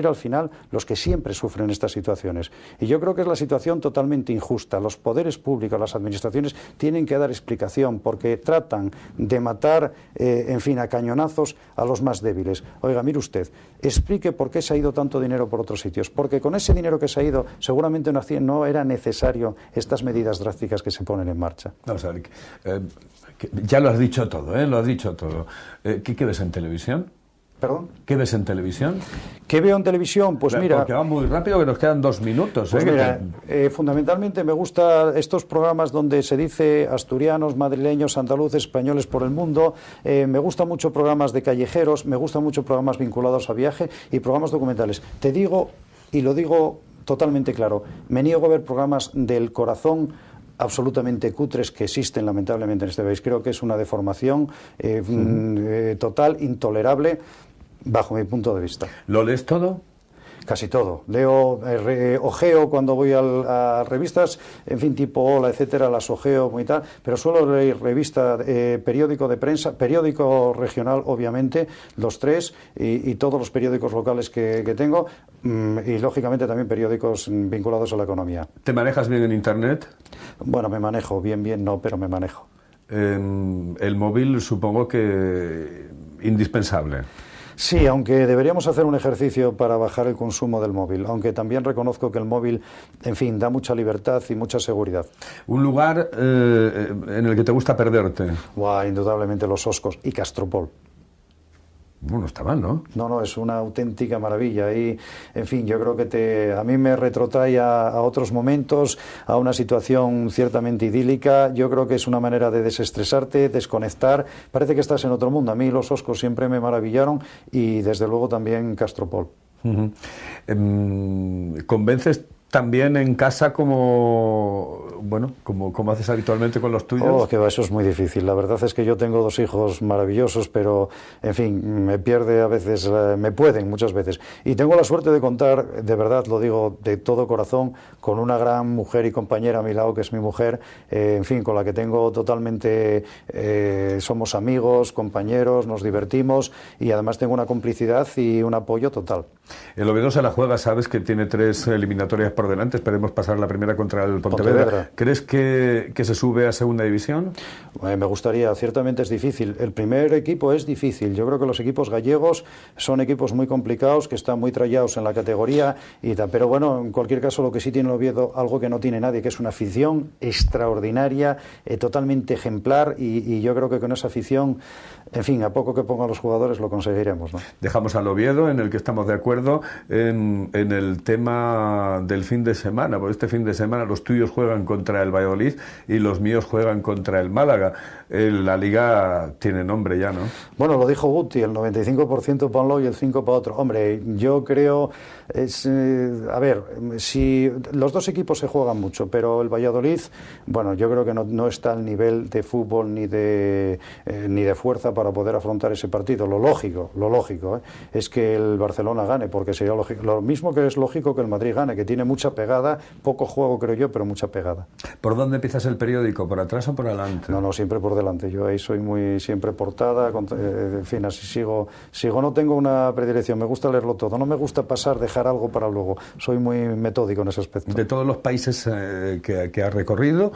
al final los que siempre sufren estas situaciones. Y yo creo que es la situación totalmente injusta. Los poderes públicos, las administraciones, tienen que dar explicación porque tratan de matar, a cañonazos a los más débiles. Oiga, mire usted, explique por qué se ha ido tanto dinero por otros sitios. Porque con ese dinero que se ha ido, seguramente no era necesario estas medidas drásticas que se ponen en marcha. Vamos a ver, ya lo has dicho todo, lo has dicho todo. ¿Qué ves en televisión? ¿Perdón? ¿Qué ves en televisión? ¿Qué veo en televisión? Pues mira... Porque va muy rápido, que nos quedan 2 minutos. Pues mira, fundamentalmente me gustan estos programas donde se dice asturianos, madrileños, andaluces, españoles por el mundo. Me gustan mucho programas de callejeros, me gustan mucho programas vinculados a viaje y programas documentales. Te digo, y lo digo totalmente claro, me niego a ver programas del corazón absolutamente cutres que existen lamentablemente en este país. Creo que es una deformación total, intolerable, bajo mi punto de vista. ¿Lo lees todo? Casi todo. Leo, ojeo cuando voy a revistas, tipo Hola, etcétera, las ojeo y tal, pero suelo leer revista, periódico de prensa, periódico regional, obviamente, los 3, y todos los periódicos locales que tengo, y lógicamente también periódicos vinculados a la economía. ¿Te manejas bien en Internet? Bueno, me manejo, bien no, pero me manejo. El móvil supongo que indispensable. Sí, aunque deberíamos hacer un ejercicio para bajar el consumo del móvil, aunque también reconozco que el móvil, da mucha libertad y mucha seguridad. ¿Un lugar en el que te gusta perderte? Indudablemente Los Oscos y Castropol. Bueno, está mal, ¿no? No, es una auténtica maravilla y, yo creo que a mí me retrotrae a otros momentos, a una situación ciertamente idílica. Yo creo que es una manera de desestresarte, desconectar. Parece que estás en otro mundo. A mí Los Oscos siempre me maravillaron y, desde luego, también Castropol. ¿Convences también en casa como haces habitualmente con los tuyos? Eso es muy difícil. La verdad es que yo tengo 2 hijos maravillosos, pero, me pierde a veces, me pueden muchas veces. Y tengo la suerte de contar, de verdad, lo digo de todo corazón, con una gran mujer y compañera a mi lado, que es mi mujer, con la que tengo totalmente, somos amigos, compañeros, nos divertimos y además tengo una complicidad y un apoyo total. El Oviedo se la juega, sabes que tiene 3 eliminatorias por delante, esperemos pasar la primera contra el Pontevedra. ¿Crees que se sube a segunda división? Me gustaría, ciertamente es difícil. El primer equipo es difícil. Yo creo que los equipos gallegos son equipos muy complicados, que están muy trallados en la categoría y tal. Pero bueno, en cualquier caso, lo que sí tiene el Oviedo, algo que no tiene nadie, que es una afición extraordinaria, totalmente ejemplar, y yo creo que con esa afición, a poco que pongan los jugadores lo conseguiremos, ¿no? Dejamos al Oviedo, en el que estamos de acuerdo, en el tema del fin de semana, porque este fin de semana los tuyos juegan contra el Valladolid y los míos juegan contra el Málaga. La Liga tiene nombre ya, ¿no? Bueno, lo dijo Guti, el 95% para un lado y el 5% para otro. Hombre, yo creo, a ver, si los dos equipos se juegan mucho, pero el Valladolid, bueno, yo creo que no está al nivel de fútbol ni de fuerza para poder afrontar ese partido. Lo lógico, es que el Barcelona gane, porque sería lógico, lo mismo que es lógico que el Madrid gane, que tiene mucha pegada, poco juego creo yo, pero mucha pegada. ¿Por dónde empiezas el periódico? ¿Por atrás o por adelante? No, siempre por delante. Yo ahí soy muy siempre portada, en fin, así sigo, no tengo una predilección, me gusta leerlo todo, no me gusta dejar algo para luego, soy muy metódico en ese aspecto. De todos los países que has recorrido,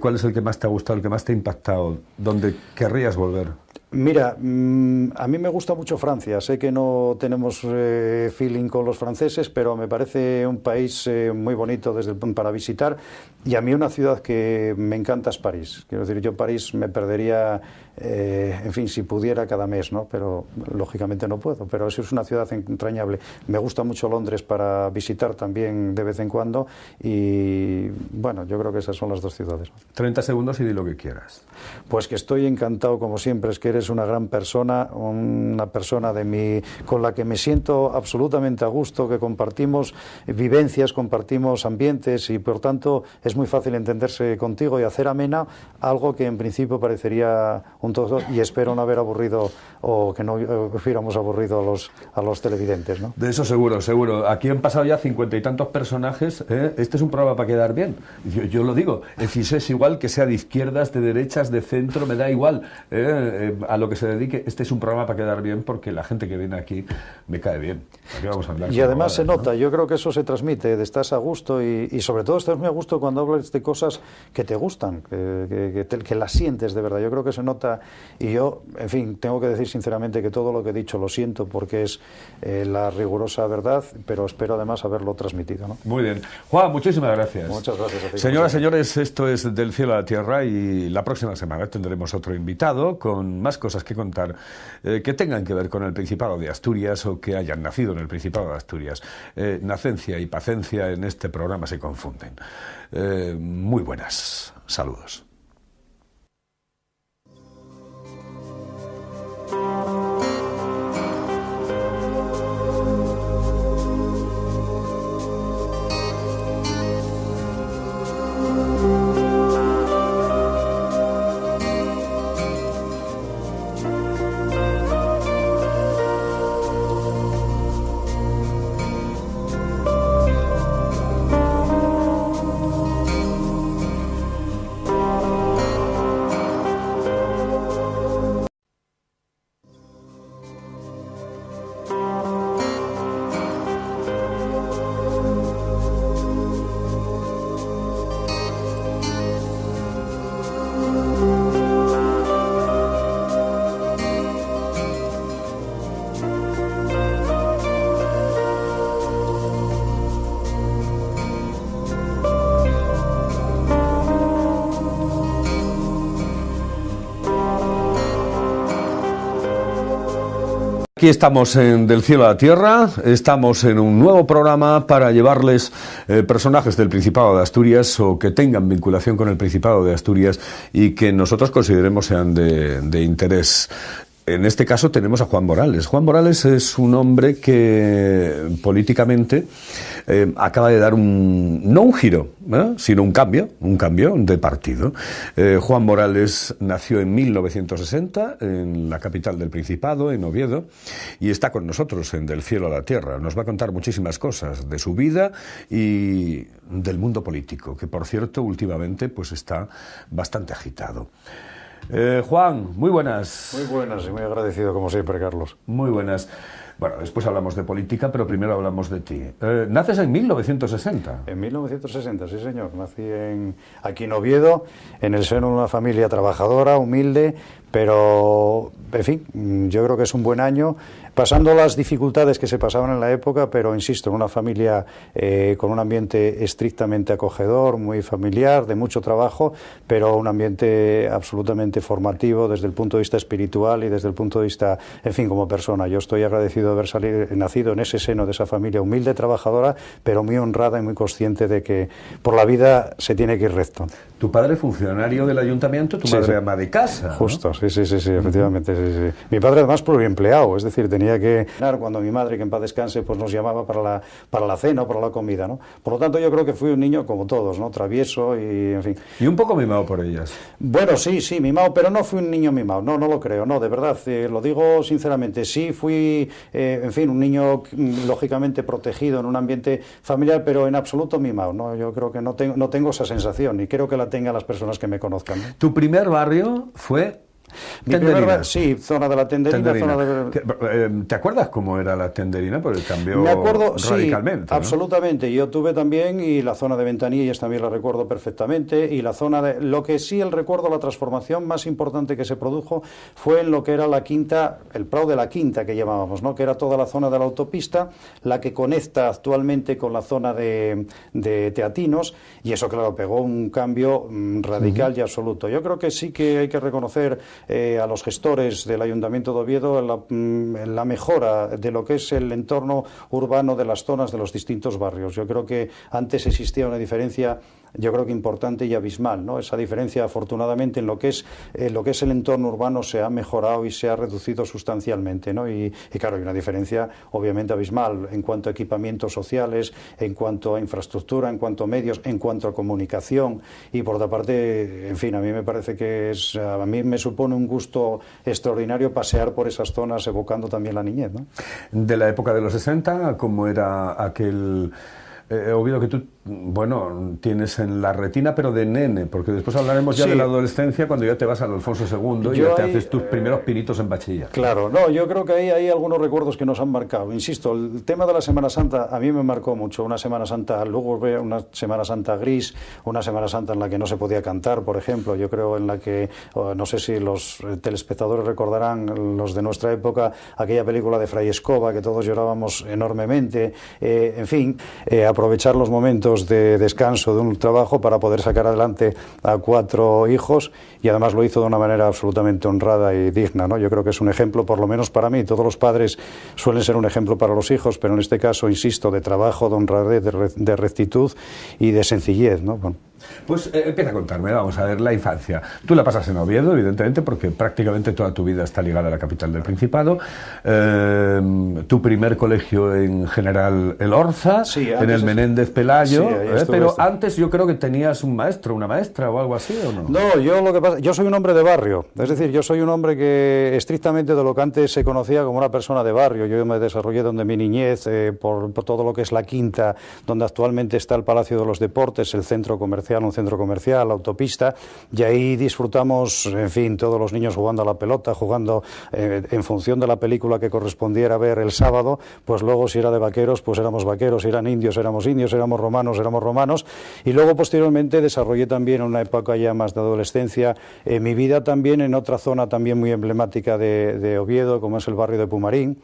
¿cuál es el que más te ha gustado, el que más te ha impactado? ¿Dónde querrías volver? Mira, a mí me gusta mucho Francia. Sé que no tenemos feeling con los franceses, pero me parece un país muy bonito para visitar. Y a mí una ciudad que me encanta es París. Quiero decir, yo París me perdería, en fin, si pudiera cada mes, ¿no? Pero lógicamente no puedo. Pero eso es una ciudad entrañable. Me gusta mucho Londres para visitar también de vez en cuando. Y bueno, yo creo que esas son las dos ciudades, ¿no? 30 segundos y di lo que quieras. Pues que estoy encantado, como siempre, es que eres una gran persona, una persona con la que me siento absolutamente a gusto, que compartimos vivencias, compartimos ambientes y por tanto es muy fácil entenderse contigo y hacer amena algo que en principio parecería un todo, y espero no haber aburrido o que no hubiéramos aburrido a los televidentes, ¿no? De eso seguro. Aquí han pasado ya 50 y tantos personajes, ¿eh? Este es un programa para quedar bien. Yo lo digo, el CISO es igual, que sea de izquierdas, de derechas, de centro, me da igual, a lo que se dedique. Este es un programa para quedar bien, porque la gente que viene aquí me cae bien. Aquí vamos a hablar y además se nota, ¿no? Yo creo que eso se transmite, estás a gusto y sobre todo estás muy a gusto cuando hablas de cosas que te gustan, que las sientes de verdad. Yo creo que se nota, y yo, en fin, tengo que decir sinceramente que todo lo que he dicho lo siento, porque es la rigurosa verdad, pero espero además haberlo transmitido, ¿no? Muy bien. Juan, muchísimas gracias. Muchas gracias a ti. Señoras, señores, esto es Del Cielo a la Tierra, y la próxima semana tendremos otro invitado con más cosas que contar que tengan que ver con el Principado de Asturias o que hayan nacido en el Principado de Asturias. Nacencia y paciencia en este programa se confunden. Muy buenas. Saludos. Aquí estamos en Del Cielo a la Tierra, estamos en un nuevo programa para llevarles personajes del Principado de Asturias o que tengan vinculación con el Principado de Asturias y que nosotros consideremos sean de interés. En este caso tenemos a Juan Morales. Juan Morales es un hombre que políticamente acaba de dar no un giro, sino un cambio de partido. Juan Morales nació en 1960 en la capital del Principado, en Oviedo, y está con nosotros en Del Cielo a la Tierra. Nos va a contar muchísimas cosas de su vida y del mundo político, que por cierto últimamente pues está bastante agitado. Juan, muy buenas. Muy buenas y muy agradecido como siempre, Carlos. Muy buenas. Bueno, después hablamos de política, pero primero hablamos de ti. ¿Naces en 1960? En 1960, sí señor. Nací aquí en Oviedo, en el seno de una familia trabajadora, humilde, pero, en fin, yo creo que es un buen año, pasando las dificultades que se pasaban en la época, pero, insisto, en una familia con un ambiente estrictamente acogedor, muy familiar, de mucho trabajo, pero un ambiente absolutamente formativo desde el punto de vista espiritual y desde el punto de vista, en fin, como persona. Yo estoy agradecido podido haber nacido en ese seno de esa familia humilde, trabajadora, pero muy honrada y muy consciente de que por la vida se tiene que ir recto. Tu padre funcionario del ayuntamiento, tu madre ama de casa, ¿no? Justo, sí, efectivamente, sí. Mi padre además pluriempleado, es decir, tenía que cuando mi madre, que en paz descanse, pues nos llamaba para la cena o para la comida, ¿no? Por lo tanto, yo creo que fui un niño como todos, ¿no? Travieso y, en fin. Y un poco mimado por ellas. Bueno, sí, mimado, pero no fui un niño mimado, no lo creo, no, de verdad, lo digo sinceramente, sí fui, en fin, un niño lógicamente protegido en un ambiente familiar, pero en absoluto mimado, ¿no? Yo creo que no tengo esa sensación y creo que la tengan las personas que me conozcan, ¿no? ¿Tu primer barrio fue...? Sí, zona de la Tenderina. ¿Te acuerdas cómo era la Tenderina? Porque cambió radicalmente. Sí, ¿no? Absolutamente. Yo tuve también, y la zona de Ventanillas también la recuerdo perfectamente, y la zona de... Lo que sí recuerdo, la transformación más importante que se produjo fue en lo que era la quinta, el Prado de la Quinta que llamábamos, ¿no? Que era toda la zona de la autopista, la que conecta actualmente con la zona de Teatinos, y eso, claro, pegó un cambio radical y absoluto. Yo creo que sí que hay que reconocer a los gestores del Ayuntamiento de Oviedo la mejora de lo que es el entorno urbano de las zonas de los distintos barrios. Yo creo que antes existía una diferencia, yo creo que importante y abismal, ¿no? Esa diferencia, afortunadamente, en lo que es el entorno urbano se ha mejorado y se ha reducido sustancialmente, ¿no? Y claro, hay una diferencia obviamente abismal en cuanto a equipamientos sociales, en cuanto a infraestructura, en cuanto a medios, en cuanto a comunicación, y por otra parte, en fin, a mí me parece que a mí me supone un gusto extraordinario pasear por esas zonas evocando también la niñez, ¿no? De la época de los 60, ¿cómo era aquel Oviedo que tú, bueno, tienes en la retina, pero de nene? Porque después hablaremos ya de la adolescencia, cuando ya te vas al Alfonso II y ya te haces tus primeros pinitos en bachiller. Claro, no, yo creo que ahí hay algunos recuerdos que nos han marcado. Insisto, el tema de la Semana Santa a mí me marcó mucho. Una Semana Santa lúgubre, una Semana Santa gris, una Semana Santa en la que no se podía cantar, por ejemplo. Yo creo en la que, no sé si los telespectadores recordarán, los de nuestra época, aquella película de Fray Escoba, que todos llorábamos enormemente. En fin, aprovechar los momentos de descanso de un trabajo para poder sacar adelante a 4 hijos, y además lo hizo de una manera absolutamente honrada y digna, ¿no? Yo creo que es un ejemplo, por lo menos para mí. Todos los padres suelen ser un ejemplo para los hijos, pero en este caso, insisto, de trabajo, de honradez, de rectitud y de sencillez, ¿no? Bueno. Pues empieza a contarme, vamos a ver, la infancia. Tú la pasas en Oviedo, evidentemente, porque prácticamente toda tu vida está ligada a la capital del Principado. Tu primer colegio en General El Orza, sí, en el Menéndez Pelayo, pero antes yo creo que tenías un maestro, una maestra o algo así, ¿o no? No, yo soy un hombre de barrio, es decir, yo soy un hombre que estrictamente de lo que antes se conocía como una persona de barrio. Yo me desarrollé donde mi niñez, por todo lo que es la Quinta, donde actualmente está el Palacio de los Deportes, el centro comercial, un centro comercial, la autopista, y ahí disfrutamos, en fin, todos los niños jugando a la pelota, jugando en función de la película que correspondiera ver el sábado. Pues luego, si era de vaqueros, pues éramos vaqueros, si eran indios, éramos romanos, y luego posteriormente desarrollé también en una época ya más de adolescencia mi vida también en otra zona también muy emblemática de Oviedo, como es el barrio de Pumarín.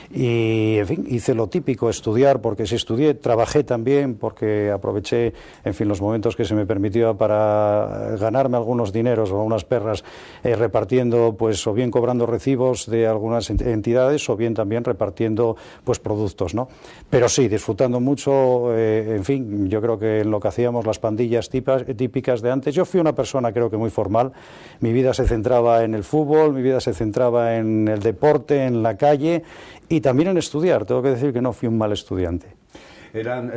Y, en fin, hice lo típico, estudiar, porque sí estudié, trabajé también, porque aproveché, en fin, los momentos que se me permitió para ganarme algunos dineros o unas perras, repartiendo, pues, o bien cobrando recibos de algunas entidades, o bien también repartiendo, pues, productos, ¿no? Pero sí, disfrutando mucho, en fin, yo creo que en lo que hacíamos las pandillas típicas de antes. Yo fui una persona, creo que muy formal. Mi vida se centraba en el fútbol, mi vida se centraba en el deporte, en la calle, y también en estudiar. Tengo que decir que no fui un mal estudiante. Eran,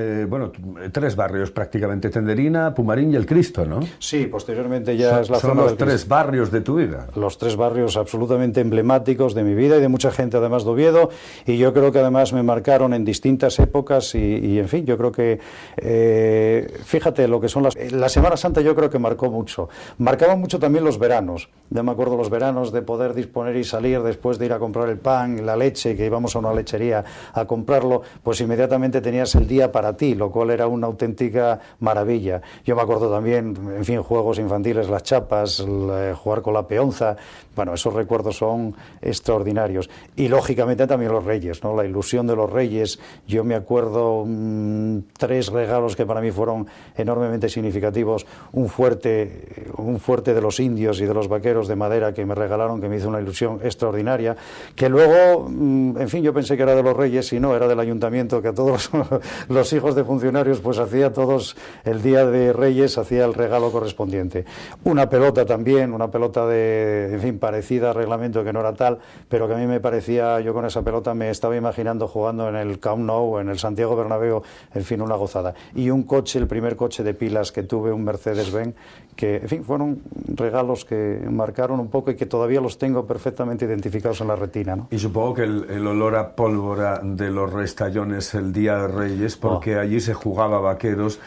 3 barrios prácticamente: Tenderina, Pumarín y el Cristo, ¿no? Sí, posteriormente ya es la zona del Cristo. Son los 3 barrios de tu vida. Los 3 barrios absolutamente emblemáticos de mi vida y de mucha gente, además, de Oviedo, y yo creo que además me marcaron en distintas épocas y en fin, yo creo que, fíjate lo que son la Semana Santa. Yo creo que marcó mucho. Marcaban mucho también los veranos. Ya me acuerdo los veranos de poder disponer y salir después de ir a comprar el pan, la leche, que íbamos a una lechería a comprarlo, pues inmediatamente tenías el día para ti, lo cual era una auténtica maravilla. Yo me acuerdo también, en fin, juegos infantiles, las chapas, jugar con la peonza. Bueno, esos recuerdos son extraordinarios. Y lógicamente también los reyes, ¿no? La ilusión de los reyes. Yo me acuerdo 3 regalos que para mí fueron enormemente significativos. Un fuerte de los indios y de los vaqueros de madera que me regalaron, que me hizo una ilusión extraordinaria, que luego, en fin, yo pensé que era de los reyes y no, era del ayuntamiento, que a todos los hijos de funcionarios pues hacía todos el día de Reyes, hacía el regalo correspondiente. Una pelota también, una pelota de, en fin, parecida al reglamento, que no era tal, pero que a mí me parecía, yo con esa pelota me estaba imaginando jugando en el Camp Nou, en el Santiago Bernabéu, en fin, una gozada. Y un coche, el primer coche de pilas que tuve, un Mercedes-Benz, que, en fin, fueron regalos que marcaron un poco y que todavía los tengo perfectamente identificados en la retina, ¿no? Y supongo que el olor a pólvora de los restallones el día de Reyes, porque allí se jugaba vaqueros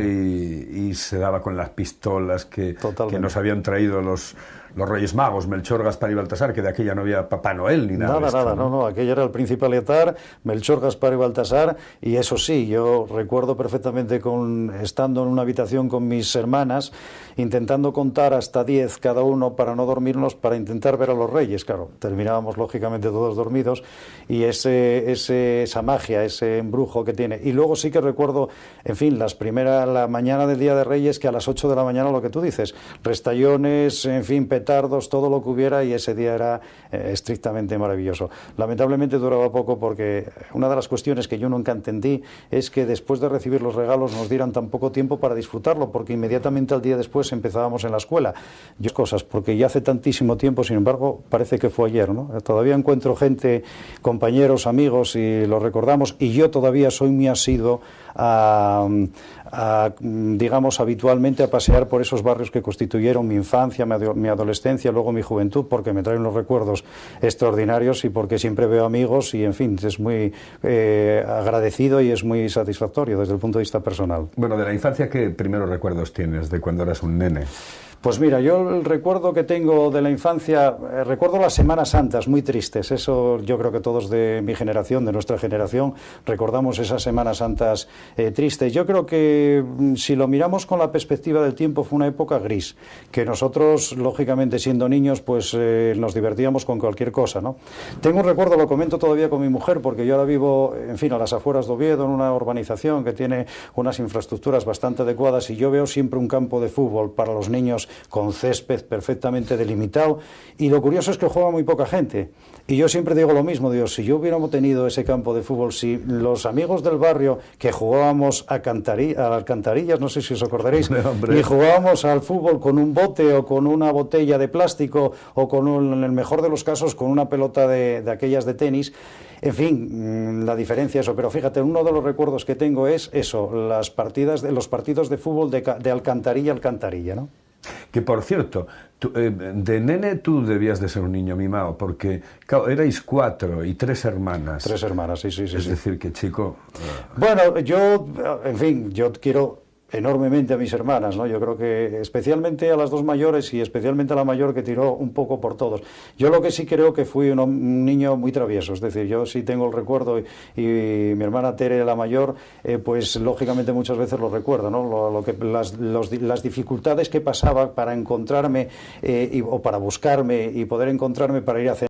y se daba con las pistolas que nos habían traído los Reyes Magos, Melchor, Gaspar y Baltasar, que de aquella no había Papá Noel ni nada. No, aquello era el príncipe Aleatar, Melchor, Gaspar y Baltasar, y eso sí, yo recuerdo perfectamente estando en una habitación con mis hermanas, intentando contar hasta 10 cada uno para no dormirnos, para intentar ver a los Reyes. Claro, terminábamos lógicamente todos dormidos, y esa magia, ese embrujo que tiene. Y luego sí que recuerdo, en fin, la mañana del Día de Reyes, que a las 8 de la mañana, lo que tú dices, restallones, en fin, petardos, todo lo que hubiera, y ese día era estrictamente maravilloso. Lamentablemente duraba poco, porque una de las cuestiones que yo nunca entendí es que después de recibir los regalos nos dieran tan poco tiempo para disfrutarlo, porque inmediatamente al día después empezábamos en la escuela. Porque ya hace tantísimo tiempo, sin embargo, parece que fue ayer, ¿no? Todavía encuentro gente, compañeros, amigos, y lo recordamos, y yo todavía soy muy asiduo digamos, habitualmente a pasear por esos barrios que constituyeron mi infancia, mi adolescencia, luego mi juventud, porque me traen unos recuerdos extraordinarios y porque siempre veo amigos y, en fin, es muy agradecido y es muy satisfactorio desde el punto de vista personal. Bueno, de la infancia, ¿qué primeros recuerdos tienes de cuando eras un nene? Pues mira, yo el recuerdo que tengo de la infancia, recuerdo las Semanas Santas, muy tristes. Eso yo creo que todos de mi generación, de nuestra generación, recordamos esas Semanas Santas tristes. Yo creo que si lo miramos con la perspectiva del tiempo, fue una época gris, que nosotros, lógicamente, siendo niños, pues nos divertíamos con cualquier cosa, ¿no? Tengo un recuerdo, lo comento todavía con mi mujer, porque yo ahora vivo, en fin, a las afueras de Oviedo, en una urbanización que tiene unas infraestructuras bastante adecuadas, y yo veo siempre un campo de fútbol para los niños con césped perfectamente delimitado, y lo curioso es que juega muy poca gente, y yo siempre digo lo mismo, digo, si yo hubiéramos tenido ese campo de fútbol, si los amigos del barrio que jugábamos a alcantarillas, no sé si os acordaréis, y jugábamos al fútbol con un bote o con una botella de plástico o en el mejor de los casos con una pelota de aquellas de tenis. En fin, la diferencia es eso, pero fíjate, uno de los recuerdos que tengo es eso, los partidos de fútbol de alcantarilla a alcantarilla, ¿no? Que, por cierto, de nene tú debías de ser un niño mimado, porque claro, erais 4 y 3 hermanas. 3 hermanas, sí. Es decir, que chico... Bueno, yo, en fin, yo quiero enormemente a mis hermanas, ¿no? Yo creo que especialmente a las 2 mayores y especialmente a la mayor, que tiró un poco por todos. Yo lo que sí creo que fui un niño muy travieso, es decir, yo sí tengo el recuerdo, y mi hermana Tere, la mayor, pues lógicamente muchas veces lo recuerdo, ¿no? Las dificultades que pasaba para encontrarme o para buscarme y poder encontrarme para ir a cenar.